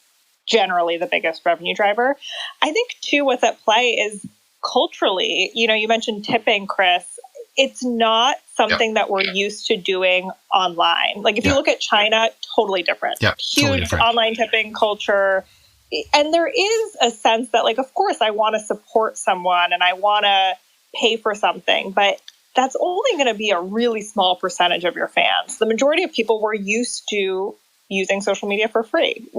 generally the biggest revenue driver. I think, too, what's at play is culturally, you mentioned tipping, Chris. It's not something that we're used to doing online. Like if you look at China, totally different. Huge totally different. Online tipping culture. And there is a sense that, like, of course, I want to support someone and I want to pay for something, but that's only going to be a really small percentage of your fans. The majority of people were used to using social media for free.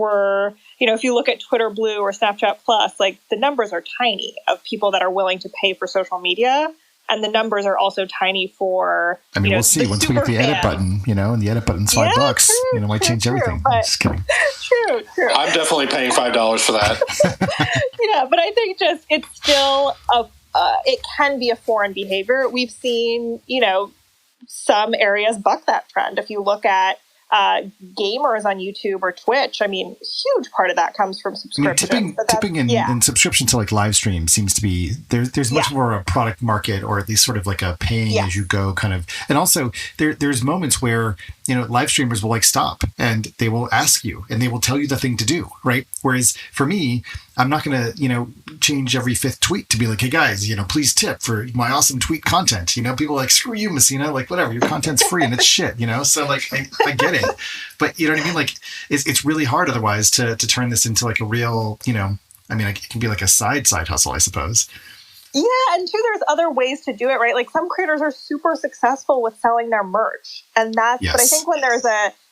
If you look at Twitter Blue or Snapchat Plus, like the numbers are tiny of people that are willing to pay for social media. And the numbers are also tiny for, we'll see once we get the edit button, and the edit button's $5, true, might change everything. I'm just kidding. True. I'm definitely paying $5 for that. Yeah, but I think it's still it can be a foreign behavior. We've seen, some areas buck that trend. If you look at gamers on YouTube or Twitch, I mean, huge part of that comes from subscriptions. Tipping and subscription to like live stream seems to be there's much more a product market, or at least sort of like a paying as you go kind of. And also there's moments where, you know, live streamers will like stop and they will ask you and they will tell you the thing to do, right? Whereas for me, I'm not going to, you know, change every fifth tweet to be like, hey guys, you know, please tip for my awesome tweet content. You know, people are like, screw you, Messina, like whatever, your content's free and it's shit, you know? So like, I get it, but you know what I mean? Like it's really hard otherwise to turn this into like a real, you know, I mean, it can be like a side hustle, I suppose. Yeah, and too, there's other ways to do it, right? Like some creators are super successful with selling their merch, and that's. But I think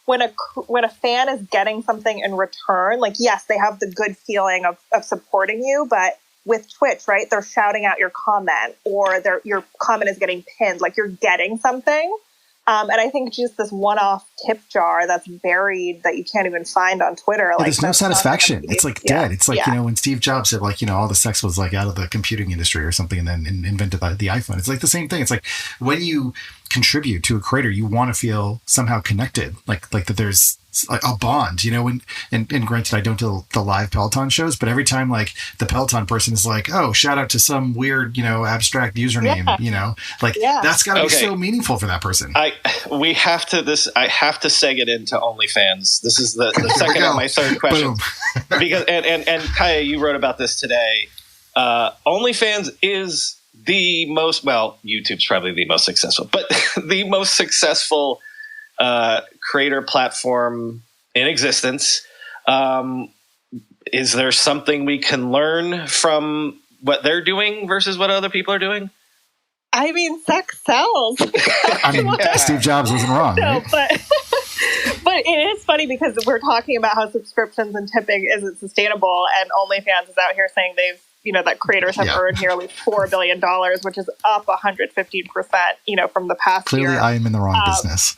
when a fan is getting something in return, like yes, they have the good feeling of supporting you, but with Twitch, right, they're shouting out your comment, or your comment is getting pinned, like you're getting something. And I think just this one-off tip jar that's buried that you can't even find on Twitter. Like there's no satisfaction. It's like dead. It's like, you know, when Steve Jobs said like, you know, all the sex was like out of the computing industry or something and then invented the iPhone. It's like the same thing. It's like when you contribute to a creator, you want to feel somehow connected, like that there's a bond, you know, and granted, I don't do the live Peloton shows, but every time like the Peloton person is like, oh, shout out to some weird, you know, abstract username, you know, like that's gotta be so meaningful for that person. I have to seg it into OnlyFans. This is the second of my third question. Because and Kaya, you wrote about this today. OnlyFans is the most, well, YouTube's probably the most successful, but the most successful creator platform in existence. Is there something we can learn from what they're doing versus what other people are doing? I mean, sex sells. I mean, Steve Jobs wasn't wrong. No, right? but it is funny because we're talking about how subscriptions and tipping isn't sustainable, and OnlyFans is out here saying that creators have earned nearly $4 billion, which is up 115%, you know, from the past year. Clearly, I am in the wrong business.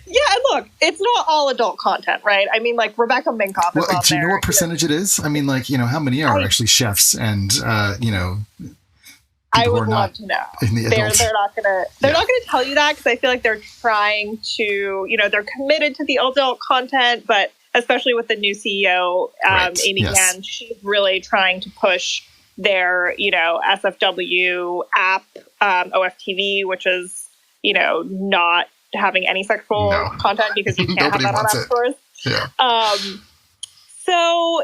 Yeah, and look, it's not all adult content, right? I mean, like Rebecca Minkoff is on do you know what percentage it is? I mean, like, you know, how many are actually chefs and, you know, I would love to know. They're not gonna tell you that because I feel like they're trying to, you know, they're committed to the adult content, but especially with the new CEO, Amy Gann, she's really trying to push their, you know, SFW app, OFTV, which is, you know, not having any sexual content because you can't have that on app stores. Yeah. So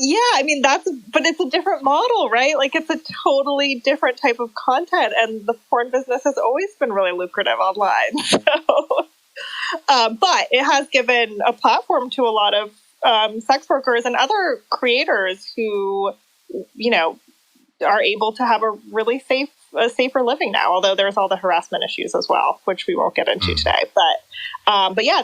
yeah, I mean but it's a different model, right? Like it's a totally different type of content, and the porn business has always been really lucrative online. So, but it has given a platform to a lot of sex workers and other creators who, you know, are able to have a really safer living now, although there's all the harassment issues as well, which we won't get into today. But yeah,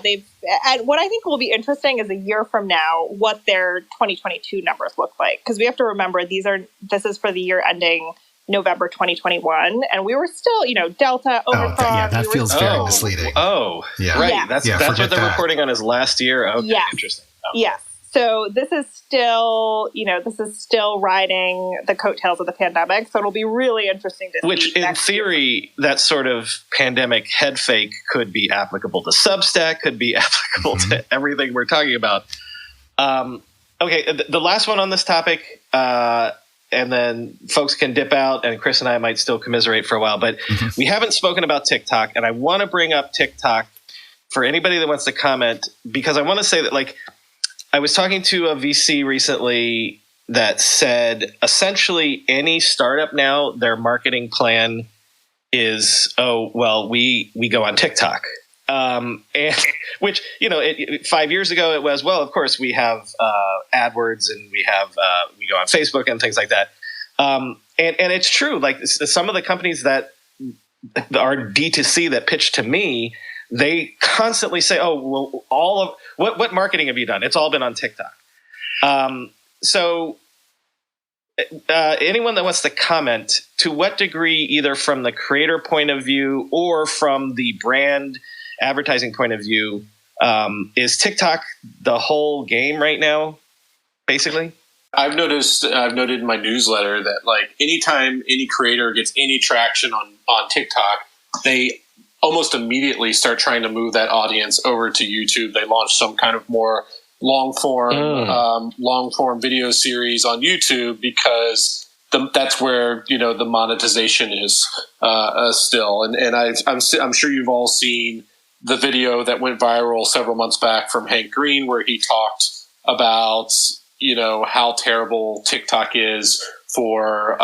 and what I think will be interesting is a year from now, what their 2022 numbers look like. Because we have to remember this is for the year ending November 2021, and we were still, you know, Delta, Omicron. That feels very misleading. Oh, yeah, right. Yeah. That's what they're reporting on as last year. Okay, interesting. Okay. Yes. So this is still, you know, riding the coattails of the pandemic. So it'll be really interesting to see. Which, in theory, that sort of pandemic head fake could be applicable to Substack, could be applicable to everything we're talking about. Okay, the last one on this topic, and then folks can dip out, and Chris and I might still commiserate for a while. But we haven't spoken about TikTok, and I want to bring up TikTok for anybody that wants to comment, because I want to say that, like, I was talking to a VC recently that said essentially any startup now, their marketing plan is, we go on TikTok. And which, you know, 5 years ago it was, well, of course we have AdWords and we go on Facebook and things like that. And it's true. Like some of the companies that are D2C that pitch to me, they constantly say, "Oh, well, what marketing have you done? It's all been on TikTok." So, anyone that wants to comment, to what degree, either from the creator point of view or from the brand advertising point of view, is TikTok the whole game right now? Basically, I've noted in my newsletter that like anytime any creator gets any traction on TikTok, they almost immediately start trying to move that audience over to YouTube. They launched some kind of more long form video series on YouTube because that's where the monetization is still. And I'm sure you've all seen the video that went viral several months back from Hank Green, where he talked about how terrible TikTok is for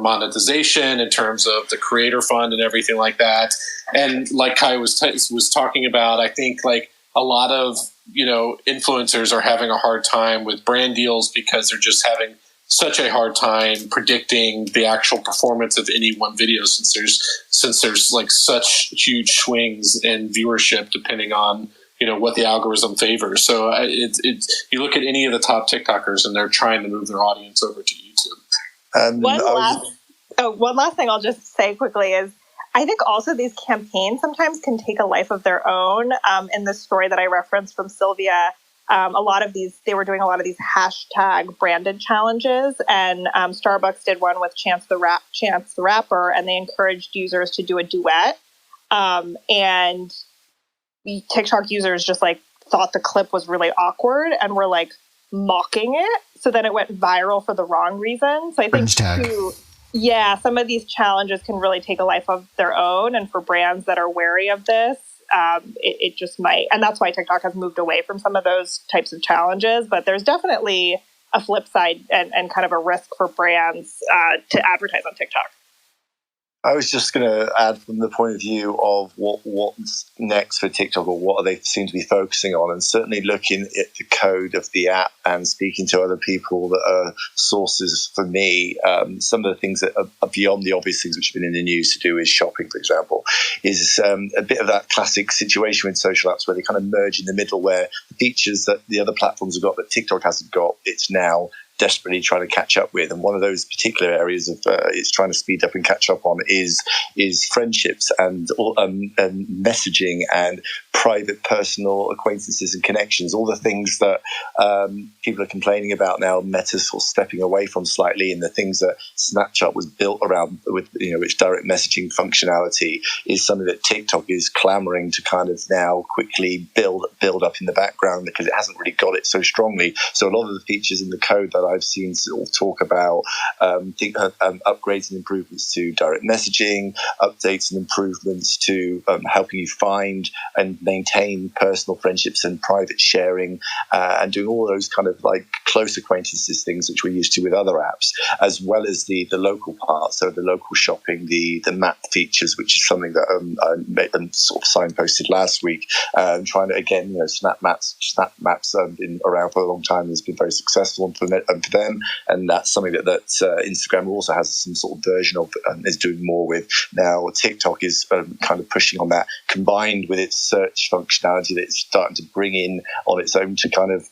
monetization in terms of the creator fund and everything like that. And like Kai was talking about, I think like a lot of influencers are having a hard time with brand deals because they're just having such a hard time predicting the actual performance of any one video since there's like such huge swings in viewership depending on what the algorithm favors. So you look at any of the top TikTokers and they're trying to move their audience over to YouTube. One last thing I'll just say quickly is I think also these campaigns sometimes can take a life of their own. In the story that I referenced from Sylvia, they were doing a lot of these hashtag branded challenges, and Starbucks did one with Chance the Rapper, and they encouraged users to do a duet. And TikTok users just like thought the clip was really awkward and were like mocking it. So then it went viral for the wrong reason. So I think some of these challenges can really take a life of their own. And for brands that are wary of this, it just might. And that's why TikTok has moved away from some of those types of challenges. But there's definitely a flip side and kind of a risk for brands to advertise on TikTok. I was just going to add from the point of view of what's next for TikTok, or what they seem to be focusing on, and certainly looking at the code of the app and speaking to other people that are sources for me. Some of the things that are beyond the obvious things which have been in the news to do with shopping, for example, is a bit of that classic situation with social apps where they kind of merge in the middle, where the features that the other platforms have got that TikTok hasn't got, it's now desperately trying to catch up with. And one of those particular areas of it's trying to speed up and catch up on is friendships and messaging and private personal acquaintances and connections, all the things that people are complaining about now, Meta sort of stepping away from slightly, and the things that Snapchat was built around with its direct messaging functionality is something that TikTok is clamoring to kind of now quickly build up in the background, because it hasn't really got it so strongly. So a lot of the features in the code that I've seen sort of talk about upgrades and improvements to direct messaging, updates and improvements to helping you find and maintain personal friendships and private sharing, and doing all those kind of like close acquaintances things which we're used to with other apps, as well as the local part, so the local shopping, the map features, which is something that I sort of signposted last week, trying to, again, Snap Maps have been around for a long time and has been very successful for them, and that's something that Instagram also has some sort of version of and is doing more with. Now TikTok is kind of pushing on that, combined with its search functionality that it's starting to bring in on its own to kind of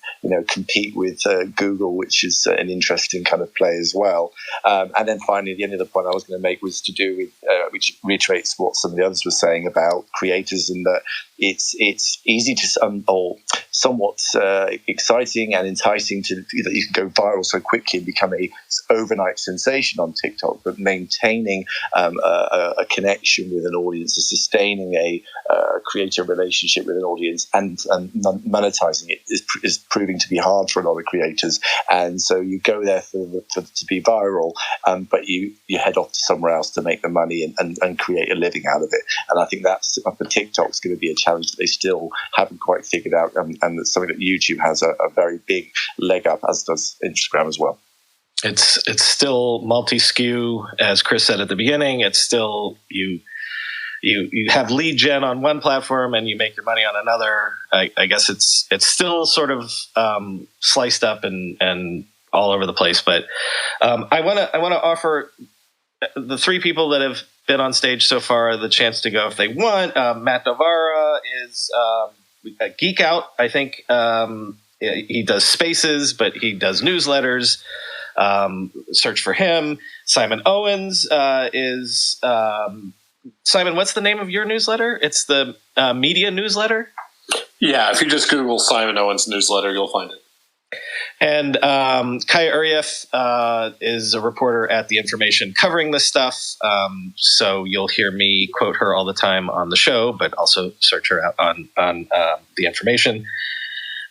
compete with Google, which is an interesting kind of play as well. And then finally, the end of the point I was going to make was to do with which reiterates what some of the others were saying about creators, and that it's easy to or somewhat exciting and enticing to that you can go viral so quickly and become a overnight sensation on TikTok, but maintaining a connection with an audience, sustaining a creator relationship with an audience, and monetizing it is proving to be hard for a lot of creators. And so you go there to be viral, but you head off to somewhere else to make the money and create a living out of it. And I think that's for TikTok's going to be a challenge that they still haven't quite figured out, and it's something that YouTube has a very big leg up, as does Instagram as well. It's still multi-skew, as Chris said at the beginning. It's still you have lead gen on one platform and you make your money on another. I guess it's still sort of sliced up and all over the place. But I want to offer the three people that have been on stage so far the chance to go if they want. Matt Navarra is a geek out. I think he does spaces, but he does newsletters. Search for him. Simon Owens is Simon. What's the name of your newsletter? It's the media newsletter. Yeah, if you just Google Simon Owens newsletter, you'll find it. And Kaya Uryev is a reporter at The Information covering this stuff. So you'll hear me quote her all the time on the show, but also search her out on The Information.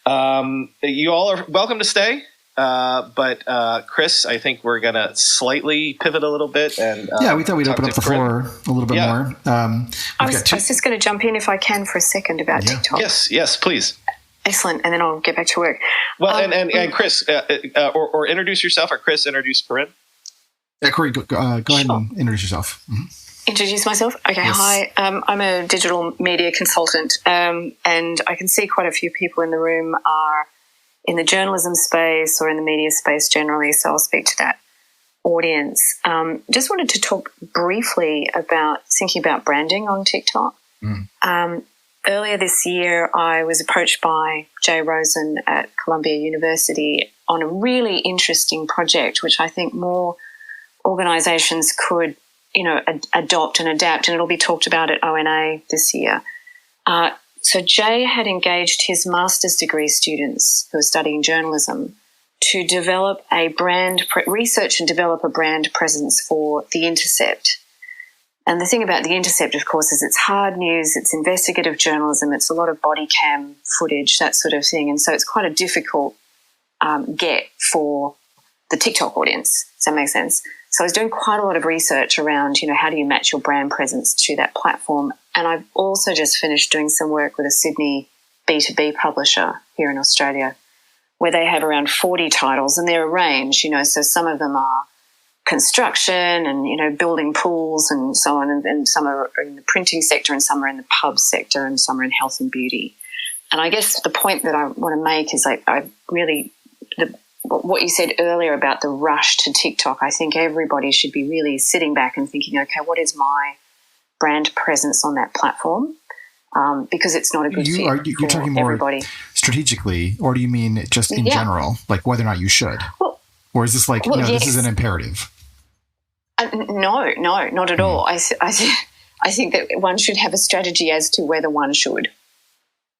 You all are welcome to stay. But Chris, I think we're going to slightly pivot a little bit. And we thought we'd open up the floor a little bit more. I was just going to jump in if I can for a second about TikTok. Yes, please. Excellent, and then I'll get back to work. Well, and Chris, or introduce yourself, or Chris, introduce Corinne. Yeah, Corinne, go ahead and introduce yourself. Mm-hmm. Introduce myself? Okay, yes. Hi. I'm a digital media consultant, and I can see quite a few people in the room are in the journalism space or in the media space generally, so I'll speak to that audience. Just wanted to talk briefly about thinking about branding on TikTok. Earlier this year, I was approached by Jay Rosen at Columbia University on a really interesting project, which I think more organizations could, adopt and adapt, and it'll be talked about at ONA this year. So Jay had engaged his master's degree students who are studying journalism to develop a research and develop a brand presence for The Intercept. And the thing about The Intercept, of course, is it's hard news, it's investigative journalism, it's a lot of body cam footage, that sort of thing. And so it's quite a difficult get for the TikTok audience. Does that make sense? So I was doing quite a lot of research around, how do you match your brand presence to that platform? And I've also just finished doing some work with a Sydney B2B publisher here in Australia, where they have around 40 titles, and they're a range, so some of them are construction and, building pools and so on, and some are in the printing sector and some are in the pub sector and some are in health and beauty. And I guess the point that I want to make is what you said earlier about the rush to TikTok. I think everybody should be really sitting back and thinking, okay, what is my brand presence on that platform? Because it's not a good fit you're talking more everybody. Strategically, or do you mean just in general, like whether or not you should? Well, or is this this is an imperative? No, not at all. I think that one should have a strategy as to whether one should.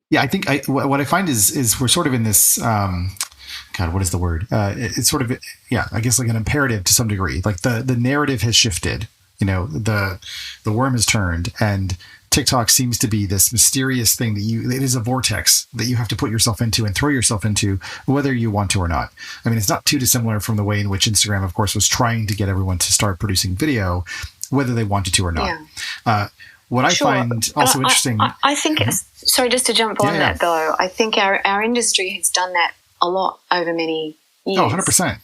Yeah, I think what I find is we're sort of in this, God, what is the word? It's sort of, I guess like an imperative to some degree. Like the narrative has shifted, the worm has turned, and TikTok seems to be this mysterious thing that it is a vortex that you have to put yourself into and throw yourself into, whether you want to or not. I mean, it's not too dissimilar from the way in which Instagram, of course, was trying to get everyone to start producing video, whether they wanted to or not. Yeah. What I find also interesting. I think, sorry, just to jump on that though, I think our industry has done that a lot over many years. Oh, 100%.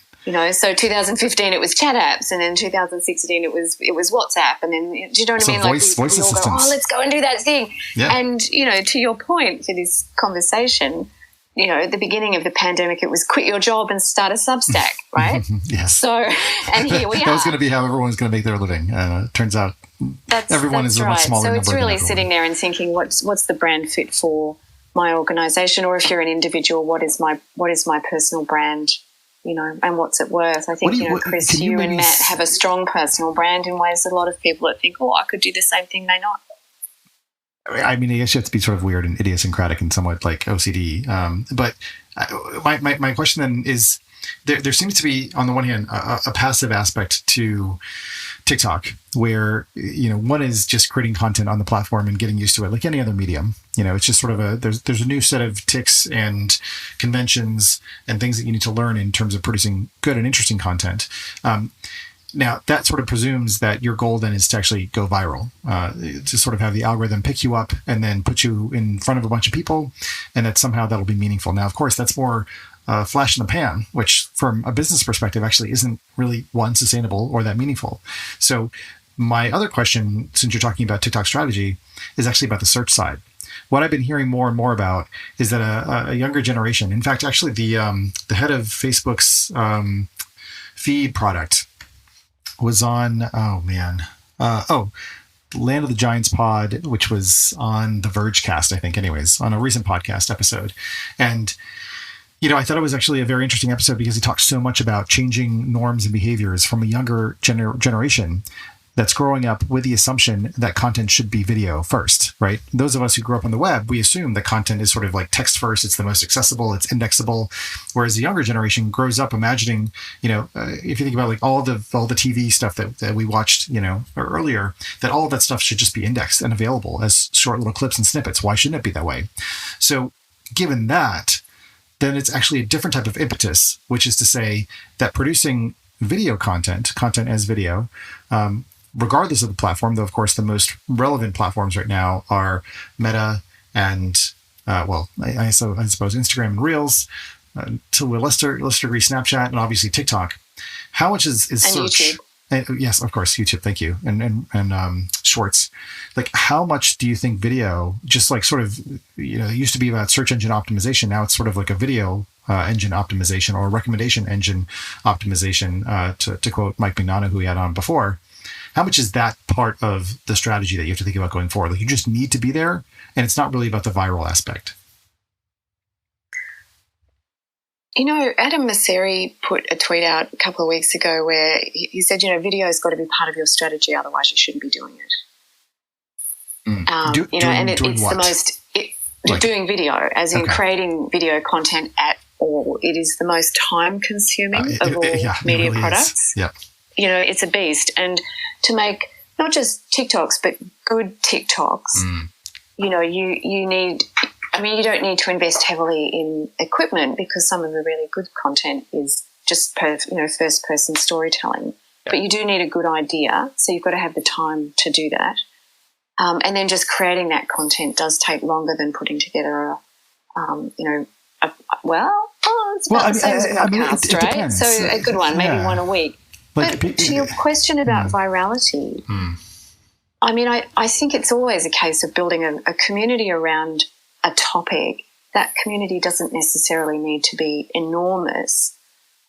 So 2015 it was chat apps, and then 2016 it was WhatsApp, and then do you know what I mean? Voice we all assistants. go, let's go and do that thing. Yeah. And to your point for this conversation, at the beginning of the pandemic, it was quit your job and start a Substack, right? Yes. So, and here we are. That was going to be how everyone's going to make their living. Turns out everyone is a much smaller number. So it's really sitting there and thinking, what's the brand fit for my organization, or if you're an individual, what is my personal brand? And what's it worth? I think, Chris, you and Matt have a strong personal brand in ways that a lot of people that think, I could do the same thing, may not. I mean, I guess you have to be sort of weird and idiosyncratic and somewhat like OCD. But my question then is, there seems to be, on the one hand, a passive aspect to TikTok where, one is just creating content on the platform and getting used to it like any other medium. It's just sort of there's a new set of tics and conventions and things that you need to learn in terms of producing good and interesting content. Now, that sort of presumes that your goal then is to actually go viral, to sort of have the algorithm pick you up and then put you in front of a bunch of people, and that somehow that'll be meaningful. Now, of course, that's more flash in the pan, which from a business perspective actually isn't really, one, sustainable or that meaningful. So my other question, since you're talking about TikTok strategy, is actually about the search side. What I've been hearing more and more about is that a younger generation, in fact, actually the head of Facebook's feed product was on, Land of the Giants pod, which was on the Vergecast, I think, anyways, on a recent podcast episode. And, I thought it was actually a very interesting episode because he talked so much about changing norms and behaviors from a younger generation. that's growing up with the assumption that content should be video first, right? Those of us who grew up on the web, we assume that content is sort of like text first. It's the most accessible. It's indexable. Whereas the younger generation grows up imagining, if you think about like all the TV stuff that we watched, earlier, that all of that stuff should just be indexed and available as short little clips and snippets. Why shouldn't it be that way? So given that, then it's actually a different type of impetus, which is to say that producing video content as video, regardless of the platform, though, of course, the most relevant platforms right now are Meta and, I suppose Instagram and Reels, to a lesser degree Snapchat, and obviously TikTok. How much is search? YouTube. Yes, of course, YouTube. Thank you, and Shorts. Like, how much do you think video, just like sort of, it used to be about search engine optimization. Now it's sort of like a video engine optimization or recommendation engine optimization. To quote Mike Mignano, who we had on before. How much is that part of the strategy that you have to think about going forward? Like, you just need to be there, and it's not really about the viral aspect. Adam Mosseri put a tweet out a couple of weeks ago where he said, video's got to be part of your strategy, otherwise you shouldn't be doing it. Doing video, as in creating video content at all. It is the most time consuming of all media products. Yeah. It's a beast. And to make not just TikToks, but good TikToks, you need, you don't need to invest heavily in equipment because some of the really good content is just, first person storytelling. Yeah. But you do need a good idea. So you've got to have the time to do that. And then just creating that content does take longer than putting together it depends. So a good one, maybe one a week. But to your question about virality, I think it's always a case of building a community around a topic. That community doesn't necessarily need to be enormous.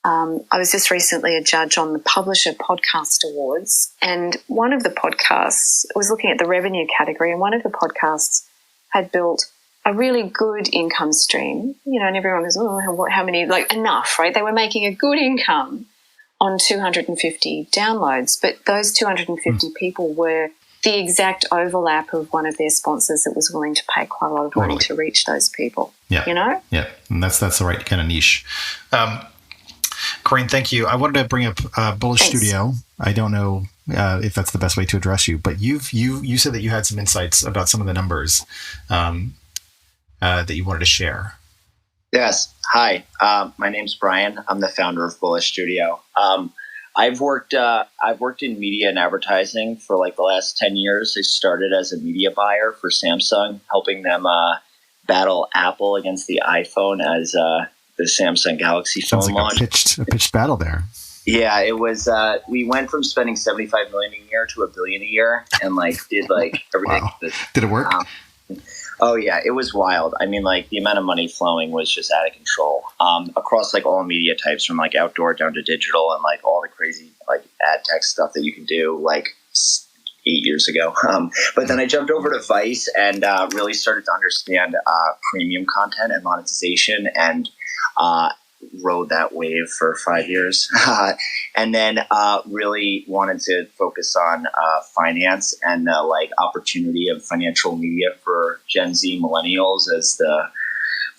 I was just recently a judge on the Publisher Podcast Awards, and one of the podcasts was looking at the revenue category, and one of the podcasts had built a really good income stream, and everyone goes, how many, enough, right? They were making a good income on 250 downloads, but those 250 people were the exact overlap of one of their sponsors that was willing to pay quite a lot of money to reach those people. Yeah. Yeah. And that's the right kind of niche. Corinne, thank you. I wanted to bring up Bullish Studio. I don't know if that's the best way to address you, but you said that you had some insights about some of the numbers that you wanted to share. Yes. Hi. My name's Brian. I'm the founder of Bullish Studio. I've worked in media and advertising for the last 10 years. I started as a media buyer for Samsung, helping them battle Apple against the iPhone as the Samsung Galaxy phone launched. A pitched battle there. Yeah, it was. We went from spending $75 million a year to $1 billion a year, and did everything. Wow. Did it work? Oh yeah, it was wild. The amount of money flowing was just out of control across all media types, from outdoor down to digital, and all the crazy ad tech stuff that you can do 8 years ago. But then I jumped over to Vice and really started to understand premium content and monetization, and rode that wave for 5 years. And then really wanted to focus on finance and opportunity of financial media for Gen Z millennials as the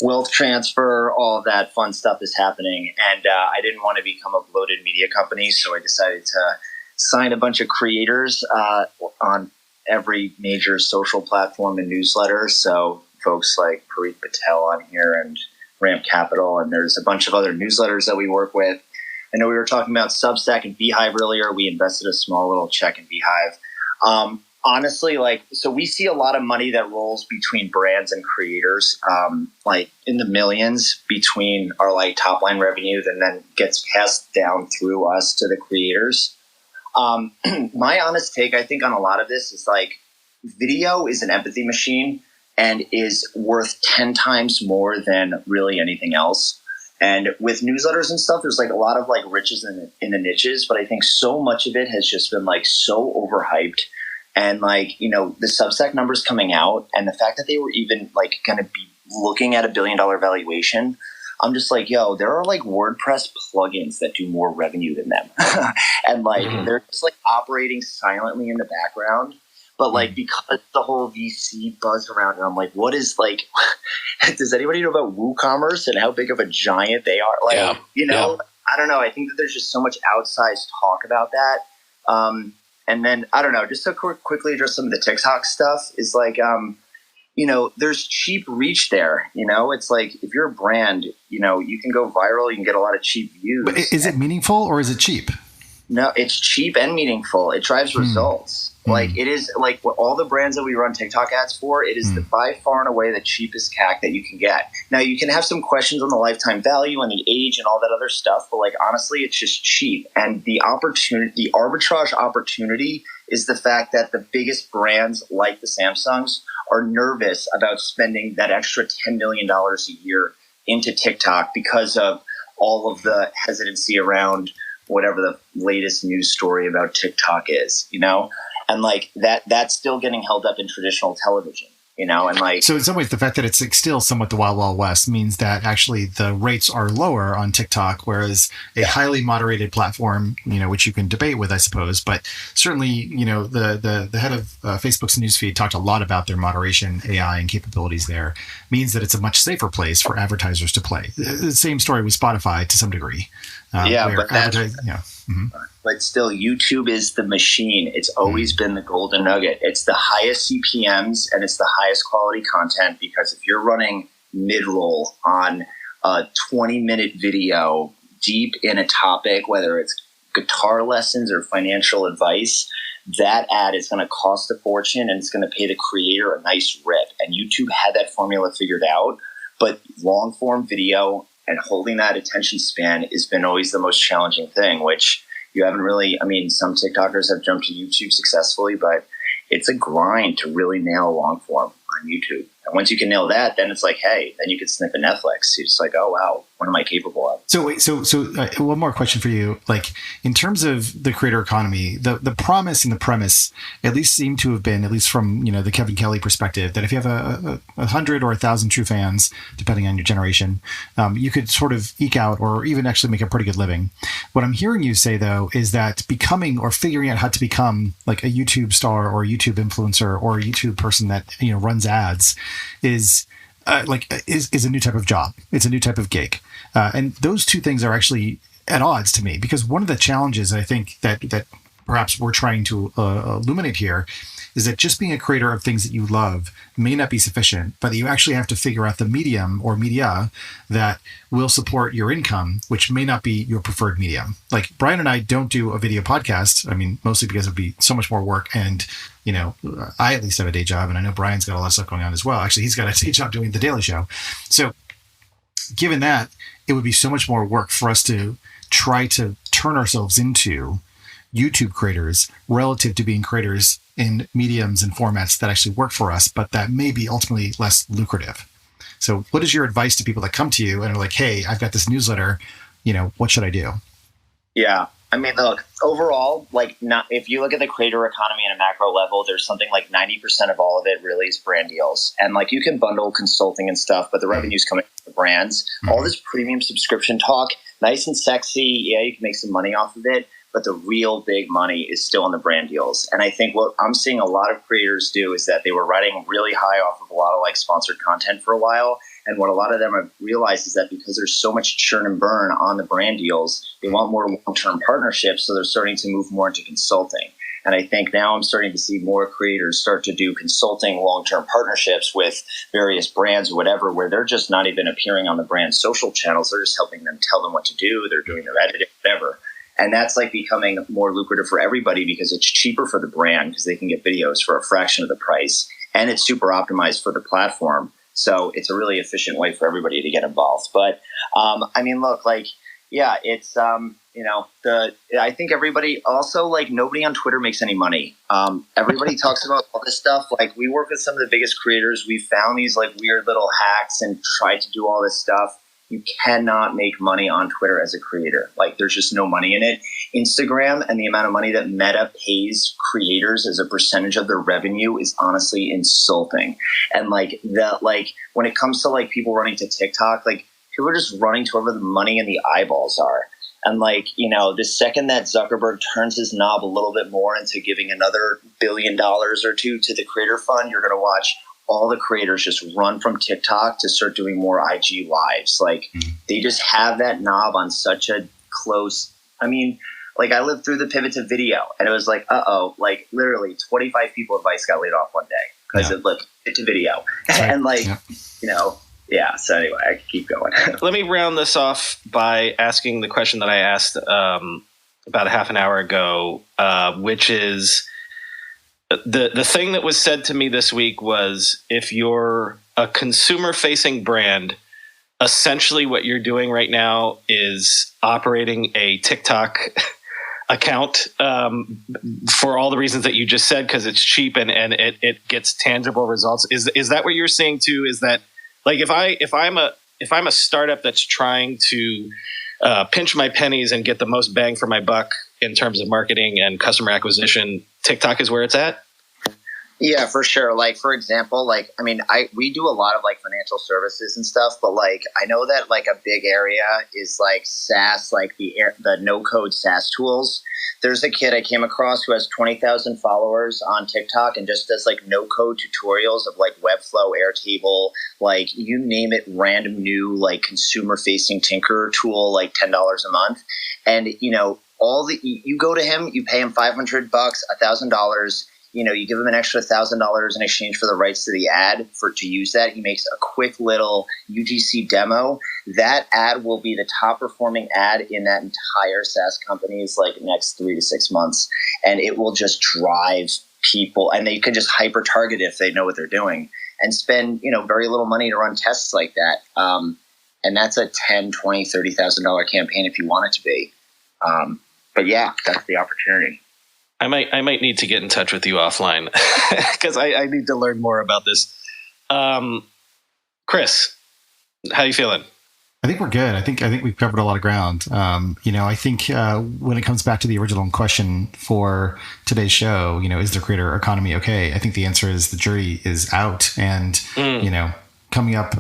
wealth transfer, all of that fun stuff is happening. And I didn't want to become a bloated media company, so I decided to sign a bunch of creators on every major social platform and newsletter. So folks like Parit Patel on here and Ramp Capital, and there's a bunch of other newsletters that we work with. I know we were talking about Substack and Beehive earlier. We invested a small little check in Beehive. Honestly, so we see a lot of money that rolls between brands and creators, in the millions between our top line revenue that then gets passed down through us to the creators. My honest take, I think, on a lot of this is video is an empathy machine and is worth 10 times more than really anything else. And with newsletters and stuff, there's a lot of riches in the niches, but I think so much of it has just been so overhyped. And the Substack numbers coming out, and the fact that they were even going to be looking at $1 billion valuation, I'm just like, yo, there are like WordPress plugins that do more revenue than them. And like, they're just like operating silently in the background. But like, because the whole VC buzz around it, I'm like, what is like, does anybody know about WooCommerce and how big of a giant they are? Like, I don't know. I think that there's just so much outsized talk about that. And then, I don't know, just to quickly address some of the TikTok stuff is like, there's cheap reach there. It's like, if you're a brand, you can go viral, you can get a lot of cheap views. But is it meaningful or is it cheap? No, it's cheap and meaningful. It drives results. Like, it is like what all the brands that we run TikTok ads for, it is by far and away the cheapest CAC that you can get. Now, you can have some questions on the lifetime value and the age and all that other stuff, but like, honestly, it's just cheap. And the arbitrage opportunity is the fact that the biggest brands like the Samsungs are nervous about spending that extra $10 million a year into TikTok because of all of the hesitancy around whatever the latest news story about TikTok is, and like that's still getting held up in traditional television, and like. So in some ways, the fact that it's still somewhat the Wild Wild West means that actually the rates are lower on TikTok, whereas a highly moderated platform, which you can debate with, I suppose, but certainly, the head of Facebook's newsfeed talked a lot about their moderation AI and capabilities there, means that it's a much safer place for advertisers to play. The same story with Spotify to some degree. But still, YouTube is the machine. It's always been the golden nugget. It's the highest CPMs and it's the highest quality content, because if you're running mid-roll on a 20-minute video deep in a topic, whether it's guitar lessons or financial advice, that ad is going to cost a fortune and it's going to pay the creator a nice rip. And YouTube had that formula figured out, but long-form video and holding that attention span has been always the most challenging thing, which you haven't really, some TikTokers have jumped to YouTube successfully, but it's a grind to really nail long form on YouTube. And once you can nail that, then it's like, hey, then you can snip a Netflix. You're just like, oh, wow, what am I capable of? So wait, so one more question for you. Like, in terms of the creator economy, the promise and the premise at least seem to have been, at least from, the Kevin Kelly perspective, that if you have 100 or 1,000 true fans, depending on your generation, you could sort of eke out or even actually make a pretty good living. What I'm hearing you say, though, is that becoming or figuring out how to become like a YouTube star or a YouTube influencer or a YouTube person that, runs ads is a new type of job. It's a new type of gig. And those two things are actually at odds to me, because one of the challenges I think that perhaps we're trying to illuminate here is that just being a creator of things that you love may not be sufficient, but you actually have to figure out the medium or media that will support your income, which may not be your preferred medium. Like Brian and I don't do a video podcast. Mostly because it'd be so much more work. And, I at least have a day job, and I know Brian's got a lot of stuff going on as well. Actually, he's got a day job doing The Daily Show. So given that, it would be so much more work for us to try to turn ourselves into YouTube creators relative to being creators in mediums and formats that actually work for us, but that may be ultimately less lucrative. So what is your advice to people that come to you and are like, hey, I've got this newsletter, what should I do? Yeah. Look, overall, if you look at the creator economy on a macro level, there's something like 90% of all of it really is brand deals. And you can bundle consulting and stuff, but the revenue's coming from the brands. All this premium subscription talk, nice and sexy. Yeah, you can make some money off of it, but the real big money is still in the brand deals. And I think what I'm seeing a lot of creators do is that they were riding really high off of a lot of sponsored content for a while. And what a lot of them have realized is that because there's so much churn and burn on the brand deals, they want more long-term partnerships. So they're starting to move more into consulting. And I think now I'm starting to see more creators start to do consulting long-term partnerships with various brands or whatever, where they're just not even appearing on the brand's social channels. They're just helping them tell them what to do. They're doing their editing, whatever. And that's becoming more lucrative for everybody because it's cheaper for the brand because they can get videos for a fraction of the price. And it's super optimized for the platform. So it's a really efficient way for everybody to get involved. But it's I think everybody also nobody on Twitter makes any money. Everybody talks about all this stuff. We work with some of the biggest creators. We found these weird little hacks and tried to do all this stuff. You cannot make money on Twitter as a creator. There's just no money in it. Instagram and the amount of money that Meta pays creators as a percentage of their revenue is honestly insulting. And when it comes to people running to TikTok, people are just running to wherever the money and the eyeballs are. And like, you know, the second that Zuckerberg turns his knob a little bit more into giving another $1 billion or two to the creator fund, you're going to watch all the creators just run from TikTok to start doing more IG lives. Like they just have that knob on such a close, I mean, like I lived through the pivot to video and it was like, like literally 25 people at Vice got laid off one day because it looked to video. And like, you know, so anyway, I can keep going. Let me round this off by asking the question that I asked about a half an hour ago, which is the thing that was said to me this week was if you're a consumer-facing brand, essentially what you're doing right now is operating a TikTok account for all the reasons that you just said, because it's cheap and it gets tangible results. Is that what you're saying too? Is that like if I'm a startup that's trying to pinch my pennies and get the most bang for my buck in terms of marketing and customer acquisition, TikTok is where it's at? Yeah, for sure. Like, for example, like, I mean, we do a lot of like financial services and stuff, but like, I know that like a big area is like SaaS, like the no-code SaaS tools. There's a kid I came across who has 20,000 followers on TikTok and just does like no-code tutorials of like Webflow, Airtable, like you name it, random new like consumer-facing tinker tool, like $10 a month. And, you know, you go to him, you pay him $500, $1,000. You know, you give him an extra $1,000 in exchange for the rights to the ad to use that. He makes a quick little UGC demo. That ad will be the top performing ad in that entire SaaS company's like next 3 to 6 months. And it will just drive people, and they can just hyper target if they know what they're doing and spend, you know, very little money to run tests like that. And that's a $10,000, $20,000, $30,000 campaign if you want it to be. But yeah, that's the opportunity. I might need to get in touch with you offline because I need to learn more about this. Chris, how you feeling? I think we're good. I think we've covered a lot of ground. You know, I think when it comes back to the original question for today's show, you know, is the creator economy okay? I think the answer is the jury is out, and you know, coming up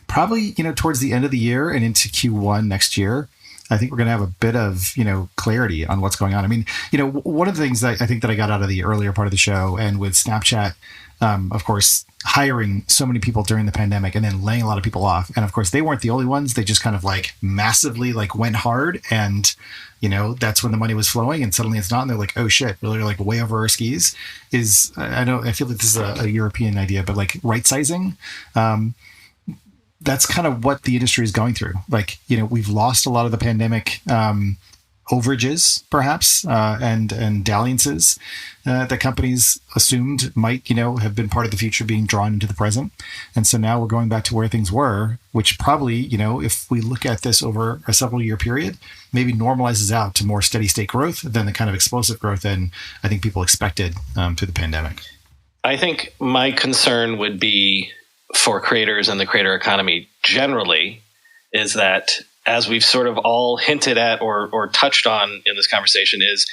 probably, you know, towards the end of the year and into Q1 next year, I think we're going to have a bit of, you know, clarity on what's going on. I mean, you know, one of the things that I think that I got out of the earlier part of the show, and with Snapchat, of course, hiring so many people during the pandemic and then laying a lot of people off. And of course, they weren't the only ones. They just kind of like massively like went hard, and, you know, that's when the money was flowing, and suddenly it's not. And they're like, oh shit, really like way over our skis. I feel like this is a European idea, but like right sizing, that's kind of what the industry is going through. Like, you know, we've lost a lot of the pandemic overages, perhaps, and dalliances that companies assumed might, you know, have been part of the future being drawn into the present. And so now we're going back to where things were, which probably, you know, if we look at this over a several year period, maybe normalizes out to more steady state growth than the kind of explosive growth than I think people expected through the pandemic. I think my concern would be for creators and the creator economy generally is that, as we've sort of all hinted at or touched on in this conversation, is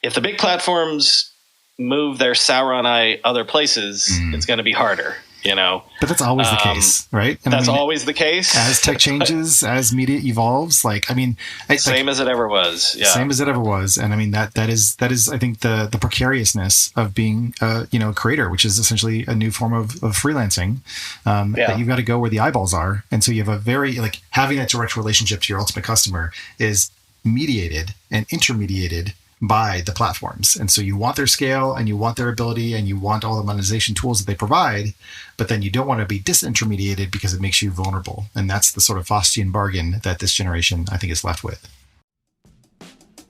if the big platforms move their Sauron eye other places, it's going to be harder, you know. But that's always the case, right? And that's always the case. As tech changes, as media evolves, like, I mean, same as it ever was. Yeah. Same as it ever was. And I mean, that is, I think, the precariousness of being, you know, a creator, which is essentially a new form of freelancing, that you've got to go where the eyeballs are. And so you have a very, like, having that direct relationship to your ultimate customer is mediated and intermediated by the platforms. And so you want their scale and you want their ability and you want all the monetization tools that they provide, but then you don't want to be disintermediated because it makes you vulnerable. And that's the sort of Faustian bargain that this generation, I think, is left with.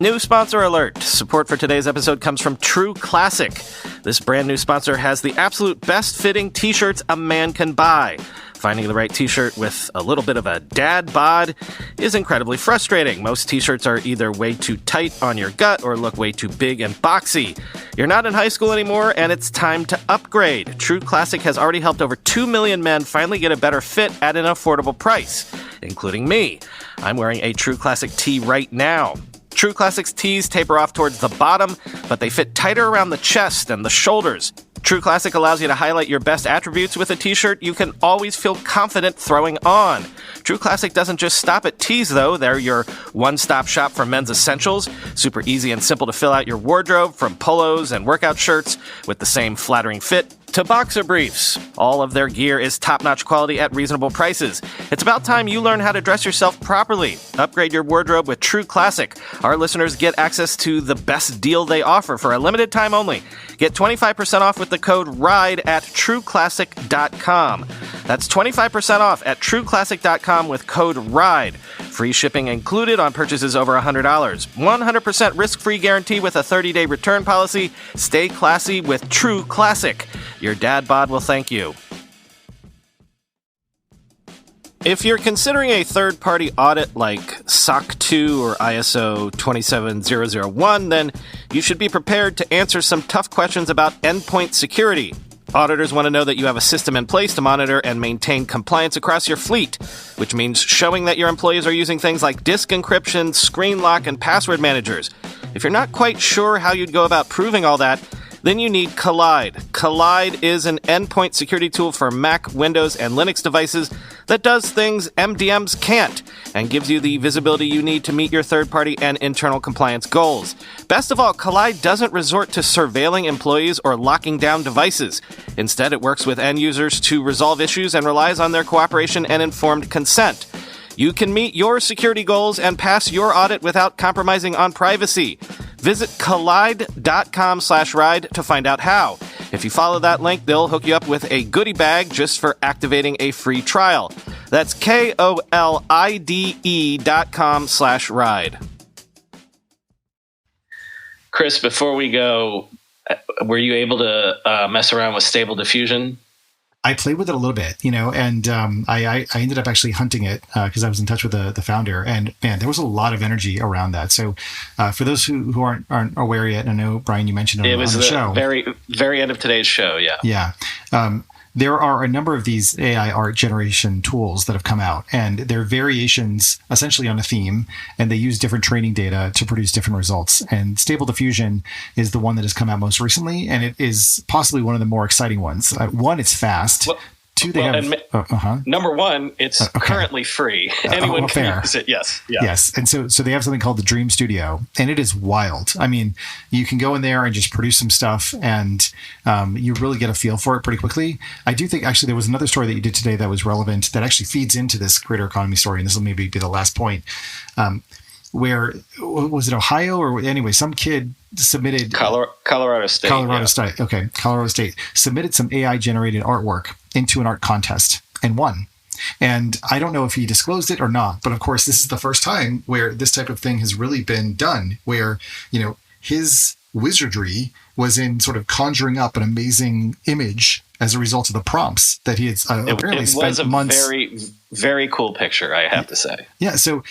New sponsor alert. Support for today's episode comes from True Classic. This brand new sponsor has the absolute best fitting t-shirts a man can buy. Finding the right t-shirt with a little bit of a dad bod is incredibly frustrating. Most t-shirts are either way too tight on your gut or look way too big and boxy. You're not in high school anymore, and it's time to upgrade. True Classic has already helped over 2 million men finally get a better fit at an affordable price, including me. I'm wearing a True Classic tee right now. True Classic's tees taper off towards the bottom, but they fit tighter around the chest and the shoulders. True Classic allows you to highlight your best attributes with a t-shirt you can always feel confident throwing on. True Classic doesn't just stop at tees, though. They're your one-stop shop for men's essentials. Super easy and simple to fill out your wardrobe, from polos and workout shirts with the same flattering fit to boxer briefs. All of their gear is top-notch quality at reasonable prices. It's about time you learn how to dress yourself properly. Upgrade your wardrobe with True Classic. Our listeners get access to the best deal they offer for a limited time only. Get 25% off with the code RIDE at trueclassic.com. That's 25% off at trueclassic.com with code RIDE. Free shipping included on purchases over $100. 100% risk-free guarantee with a 30-day return policy. Stay classy with True Classic. Your dad bod will thank you. If you're considering a third-party audit like SOC 2 or ISO 27001, then you should be prepared to answer some tough questions about endpoint security. Auditors want to know that you have a system in place to monitor and maintain compliance across your fleet, which means showing that your employees are using things like disk encryption, screen lock, and password managers. If you're not quite sure how you'd go about proving all that, then you need Collide. Collide is an endpoint security tool for Mac, Windows, and Linux devices that does things MDMs can't and gives you the visibility you need to meet your third-party and internal compliance goals. Best of all, Collide doesn't resort to surveilling employees or locking down devices. Instead, it works with end users to resolve issues and relies on their cooperation and informed consent. You can meet your security goals and pass your audit without compromising on privacy. Visit collide.com/ride to find out how. If you follow that link, they'll hook you up with a goodie bag just for activating a free trial. That's KOLIDE.com/ride. Chris, before we go, were you able to mess around with Stable Diffusion? I played with it a little bit, and I ended up actually hunting it because I was in touch with the founder, and man, there was a lot of energy around that. So for those who aren't aware yet, I know, Brian, you mentioned it on the show. Very, very end of today's show, yeah. Yeah. There are a number of these AI art generation tools that have come out, and they're variations essentially on a theme, and they use different training data to produce different results. And Stable Diffusion is the one that has come out most recently, and it is possibly one of the more exciting ones. One, it's fast. Well, Two, they have... Number one, it's currently free. Anyone can use it, yes. Yeah. Yes, and so they have something called the Dream Studio, and it is wild. I mean, you can go in there and just produce some stuff, and you really get a feel for it pretty quickly. I do think, actually, there was another story that you did today that was relevant, that actually feeds into this creator economy story, and this will maybe be the last point, where, was it Ohio, or anyway, some kid submitted... Colorado State. State. Okay, Colorado State submitted some AI-generated artwork into an art contest and won. And I don't know if he disclosed it or not, but of course, this is the first time where this type of thing has really been done, where, his wizardry was in sort of conjuring up an amazing image as a result of the prompts that he had apparently spent months. It was a very, very cool picture, I have to say. Yeah. So,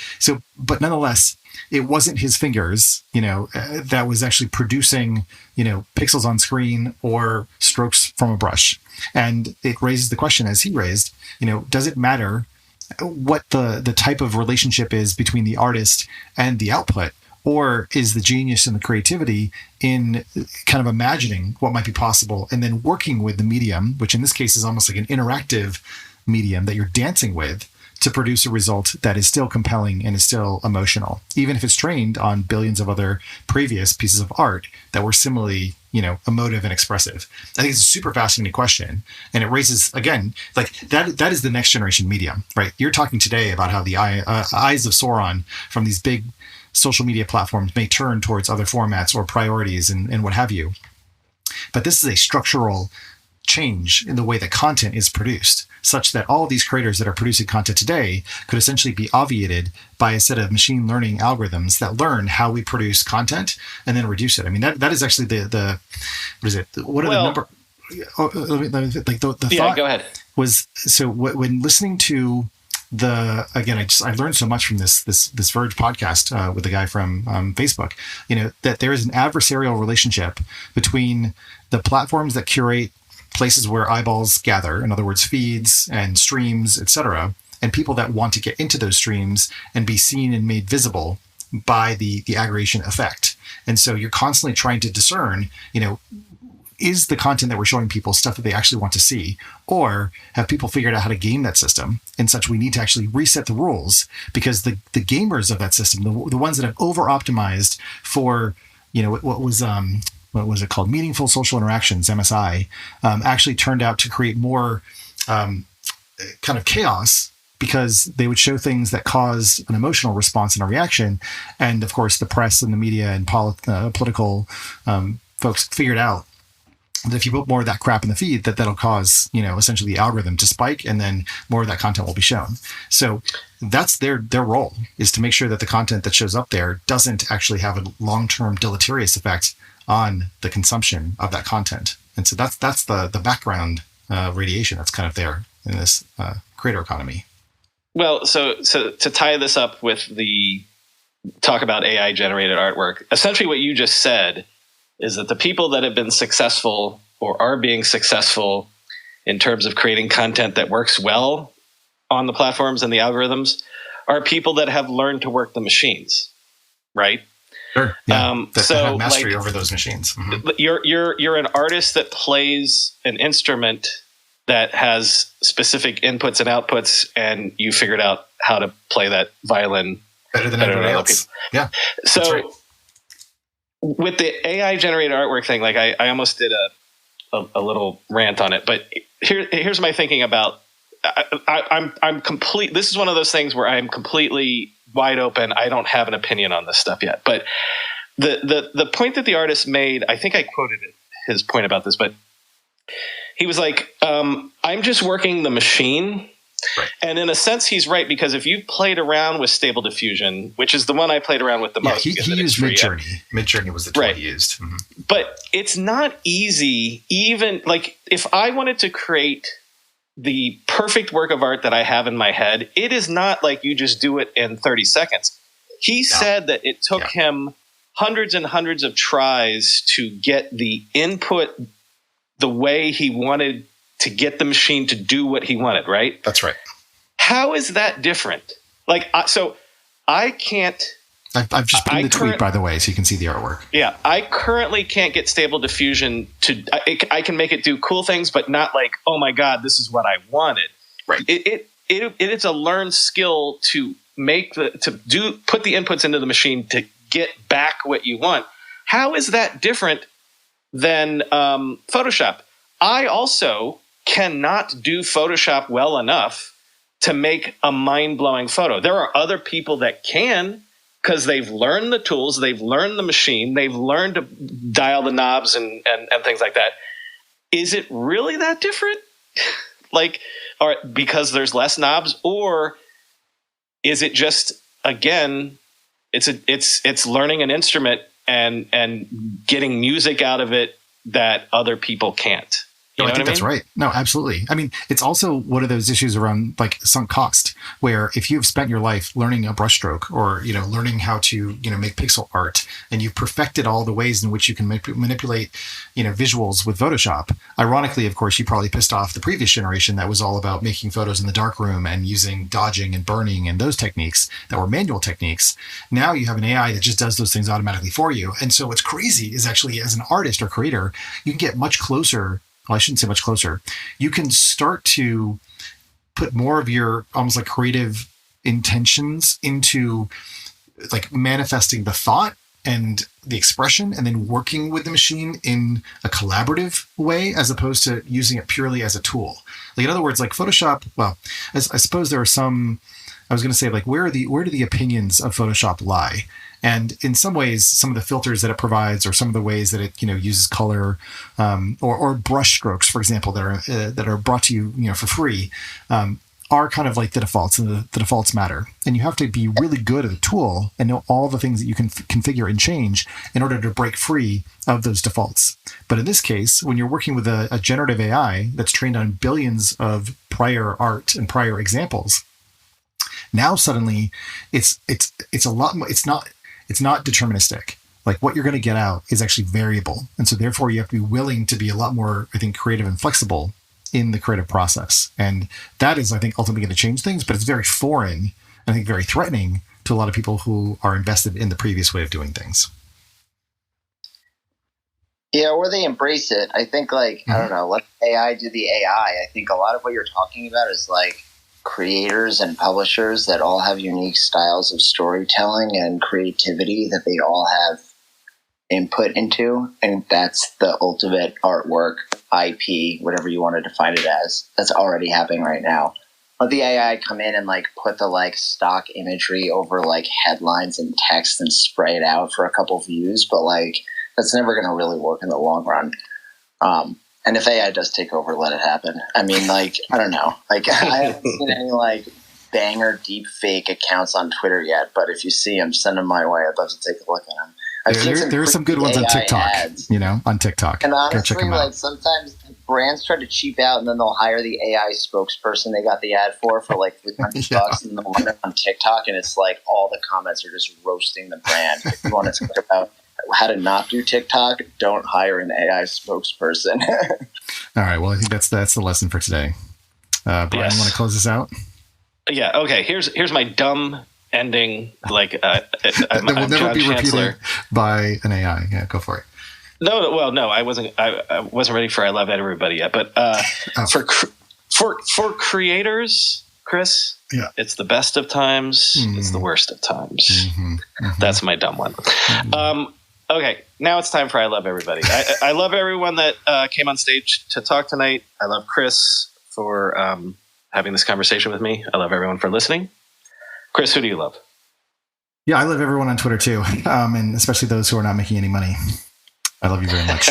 but nonetheless, it wasn't his fingers, that was actually producing, pixels on screen or strokes from a brush. And it raises the question, as he raised, does it matter what the type of relationship is between the artist and the output? Or is the genius and the creativity in kind of imagining what might be possible and then working with the medium, which in this case is almost like an interactive medium that you're dancing with, to produce a result that is still compelling and is still emotional, even if it's trained on billions of other previous pieces of art that were similarly, emotive and expressive? I think it's a super fascinating question. And it raises, again, like that is the next generation medium, right? You're talking today about how the eyes of Sauron from these big social media platforms may turn towards other formats or priorities and what have you. But this is a structural change in the way that content is produced, such that all of these creators that are producing content today could essentially be obviated by a set of machine learning algorithms that learn how we produce content and then reduce it. I mean, that is actually the what is it? What are the number? Thought go ahead. Was, so when listening to I learned so much from this Verge podcast with the guy from Facebook, that there is an adversarial relationship between the platforms that curate places where eyeballs gather, in other words, feeds and streams, etc., and people that want to get into those streams and be seen and made visible by the aggregation effect. And so you're constantly trying to discern, is the content that we're showing people stuff that they actually want to see? Or have people figured out how to game that system in such we need to actually reset the rules because the gamers of that system, the ones that have over-optimized for, what was it called? Meaningful social interactions, MSI, actually turned out to create more kind of chaos because they would show things that cause an emotional response and a reaction. And of course, the press and the media and political folks figured out that if you put more of that crap in the feed, that'll cause, essentially the algorithm to spike, and then more of that content will be shown. So that's their role, is to make sure that the content that shows up there doesn't actually have a long-term deleterious effect on the consumption of that content. And so that's the background radiation that's kind of there in this creator economy. Well, so to tie this up with the talk about AI generated artwork, essentially what you just said is that the people that have been successful or are being successful in terms of creating content that works well on the platforms and the algorithms are people that have learned to work the machines, right? Sure. Yeah. That have mastery over those machines. Mm-hmm. You're an artist that plays an instrument that has specific inputs and outputs, and you figured out how to play that violin better than everybody else. Yeah. So right. With the AI generated artwork thing, like I almost did a little rant on it, but here's my thinking about. I'm complete. This is one of those things where I'm completely wide open. I don't have an opinion on this stuff yet, but the point that the artist made, I think I quoted his point about this, but he was like, I'm just working the machine. Right. And in a sense, he's right, because if you've played around with Stable Diffusion, which is the one I played around with the most. He used Midjourney. Midjourney was the tool he used. Mm-hmm. But it's not easy, even like if I wanted to create the perfect work of art that I have in my head, it is not like you just do it in 30 seconds. He said that it took him hundreds and hundreds of tries to get the input the way he wanted to get the machine to do what he wanted, right? That's right. How is that different? Like, so I can't... I've just put in the tweet, by the way, so you can see the artwork. Yeah, I currently can't get Stable Diffusion to... I can make it do cool things, but not like, oh my God, this is what I wanted. Right. It is a learned skill to put the inputs into the machine to get back what you want. How is that different than Photoshop? I also cannot do Photoshop well enough to make a mind-blowing photo. There are other people that can, because they've learned the tools, they've learned the machine, they've learned to dial the knobs and things like that. Is it really that different? Or because there's less knobs, or is it just, again, it's learning an instrument and getting music out of it that other people can't? No, I think that's right. No, absolutely. I mean, it's also one of those issues around like sunk cost, where if you've spent your life learning a brushstroke or, learning how to, make pixel art, and you've perfected all the ways in which you can manipulate, visuals with Photoshop. Ironically, of course, you probably pissed off the previous generation that was all about making photos in the darkroom and using dodging and burning and those techniques that were manual techniques. Now you have an AI that just does those things automatically for you. And so what's crazy is actually, as an artist or creator, you can get much closer. Well, I shouldn't say much closer. You can start to put more of your almost like creative intentions into like manifesting the thought and the expression and then working with the machine in a collaborative way, as opposed to using it purely as a tool. Like, in other words, like Photoshop, well, I suppose there are some, I was going to say, like, where do the opinions of Photoshop lie? And in some ways, some of the filters that it provides, or some of the ways that it uses color, or brush strokes, for example, that are brought to you for free, are kind of like the defaults, and the defaults matter. And you have to be really good at the tool and know all the things that you can configure and change in order to break free of those defaults. But in this case, when you're working with a generative AI that's trained on billions of prior art and prior examples, now suddenly it's a lot more. It's not deterministic. Like, what you're going to get out is actually variable. And so therefore you have to be willing to be a lot more, I think, creative and flexible in the creative process. And that is, I think, ultimately going to change things, but it's very foreign, I think very threatening to a lot of people who are invested in the previous way of doing things. Yeah, or they embrace it. I think, like, I don't know, let AI do the AI. I think a lot of what you're talking about is like creators and publishers that all have unique styles of storytelling and creativity that they all have input into. And that's the ultimate artwork, IP, whatever you want to define it as, that's already happening right now. Let the AI come in and like put the like stock imagery over like headlines and text and spray it out for a couple views, but like that's never going to really work in the long run. And if AI does take over, let it happen. I mean, like, I don't know. Like, I haven't seen any like banger deep fake accounts on Twitter yet, but if you see them, send them my way. I'd love to take a look at them. There are some good ones on TikTok, ads. On TikTok. And honestly, go check them out. Like sometimes brands try to cheap out and then they'll hire the AI spokesperson they got the ad for like $300 and they'll run it on TikTok, and it's like all the comments are just roasting the brand. If you want to talk about how to not do TikTok, don't hire an AI spokesperson. All right. Well, I think that's the lesson for today. Brian, you want to close this out? Yeah. Okay. Here's my dumb ending. Like, that will never be repeated by an AI. Yeah, go for it. No. Well, no, I wasn't ready for I love everybody yet. But for creators, Chris, it's the best of times. It's the worst of times. That's my dumb one. Okay, now it's time for I love everybody. I love everyone that came on stage to talk tonight. I love Chris for having this conversation with me. I love everyone for listening. Chris, who do you love? Yeah, I love everyone on Twitter too, and especially those who are not making any money. I love you very much.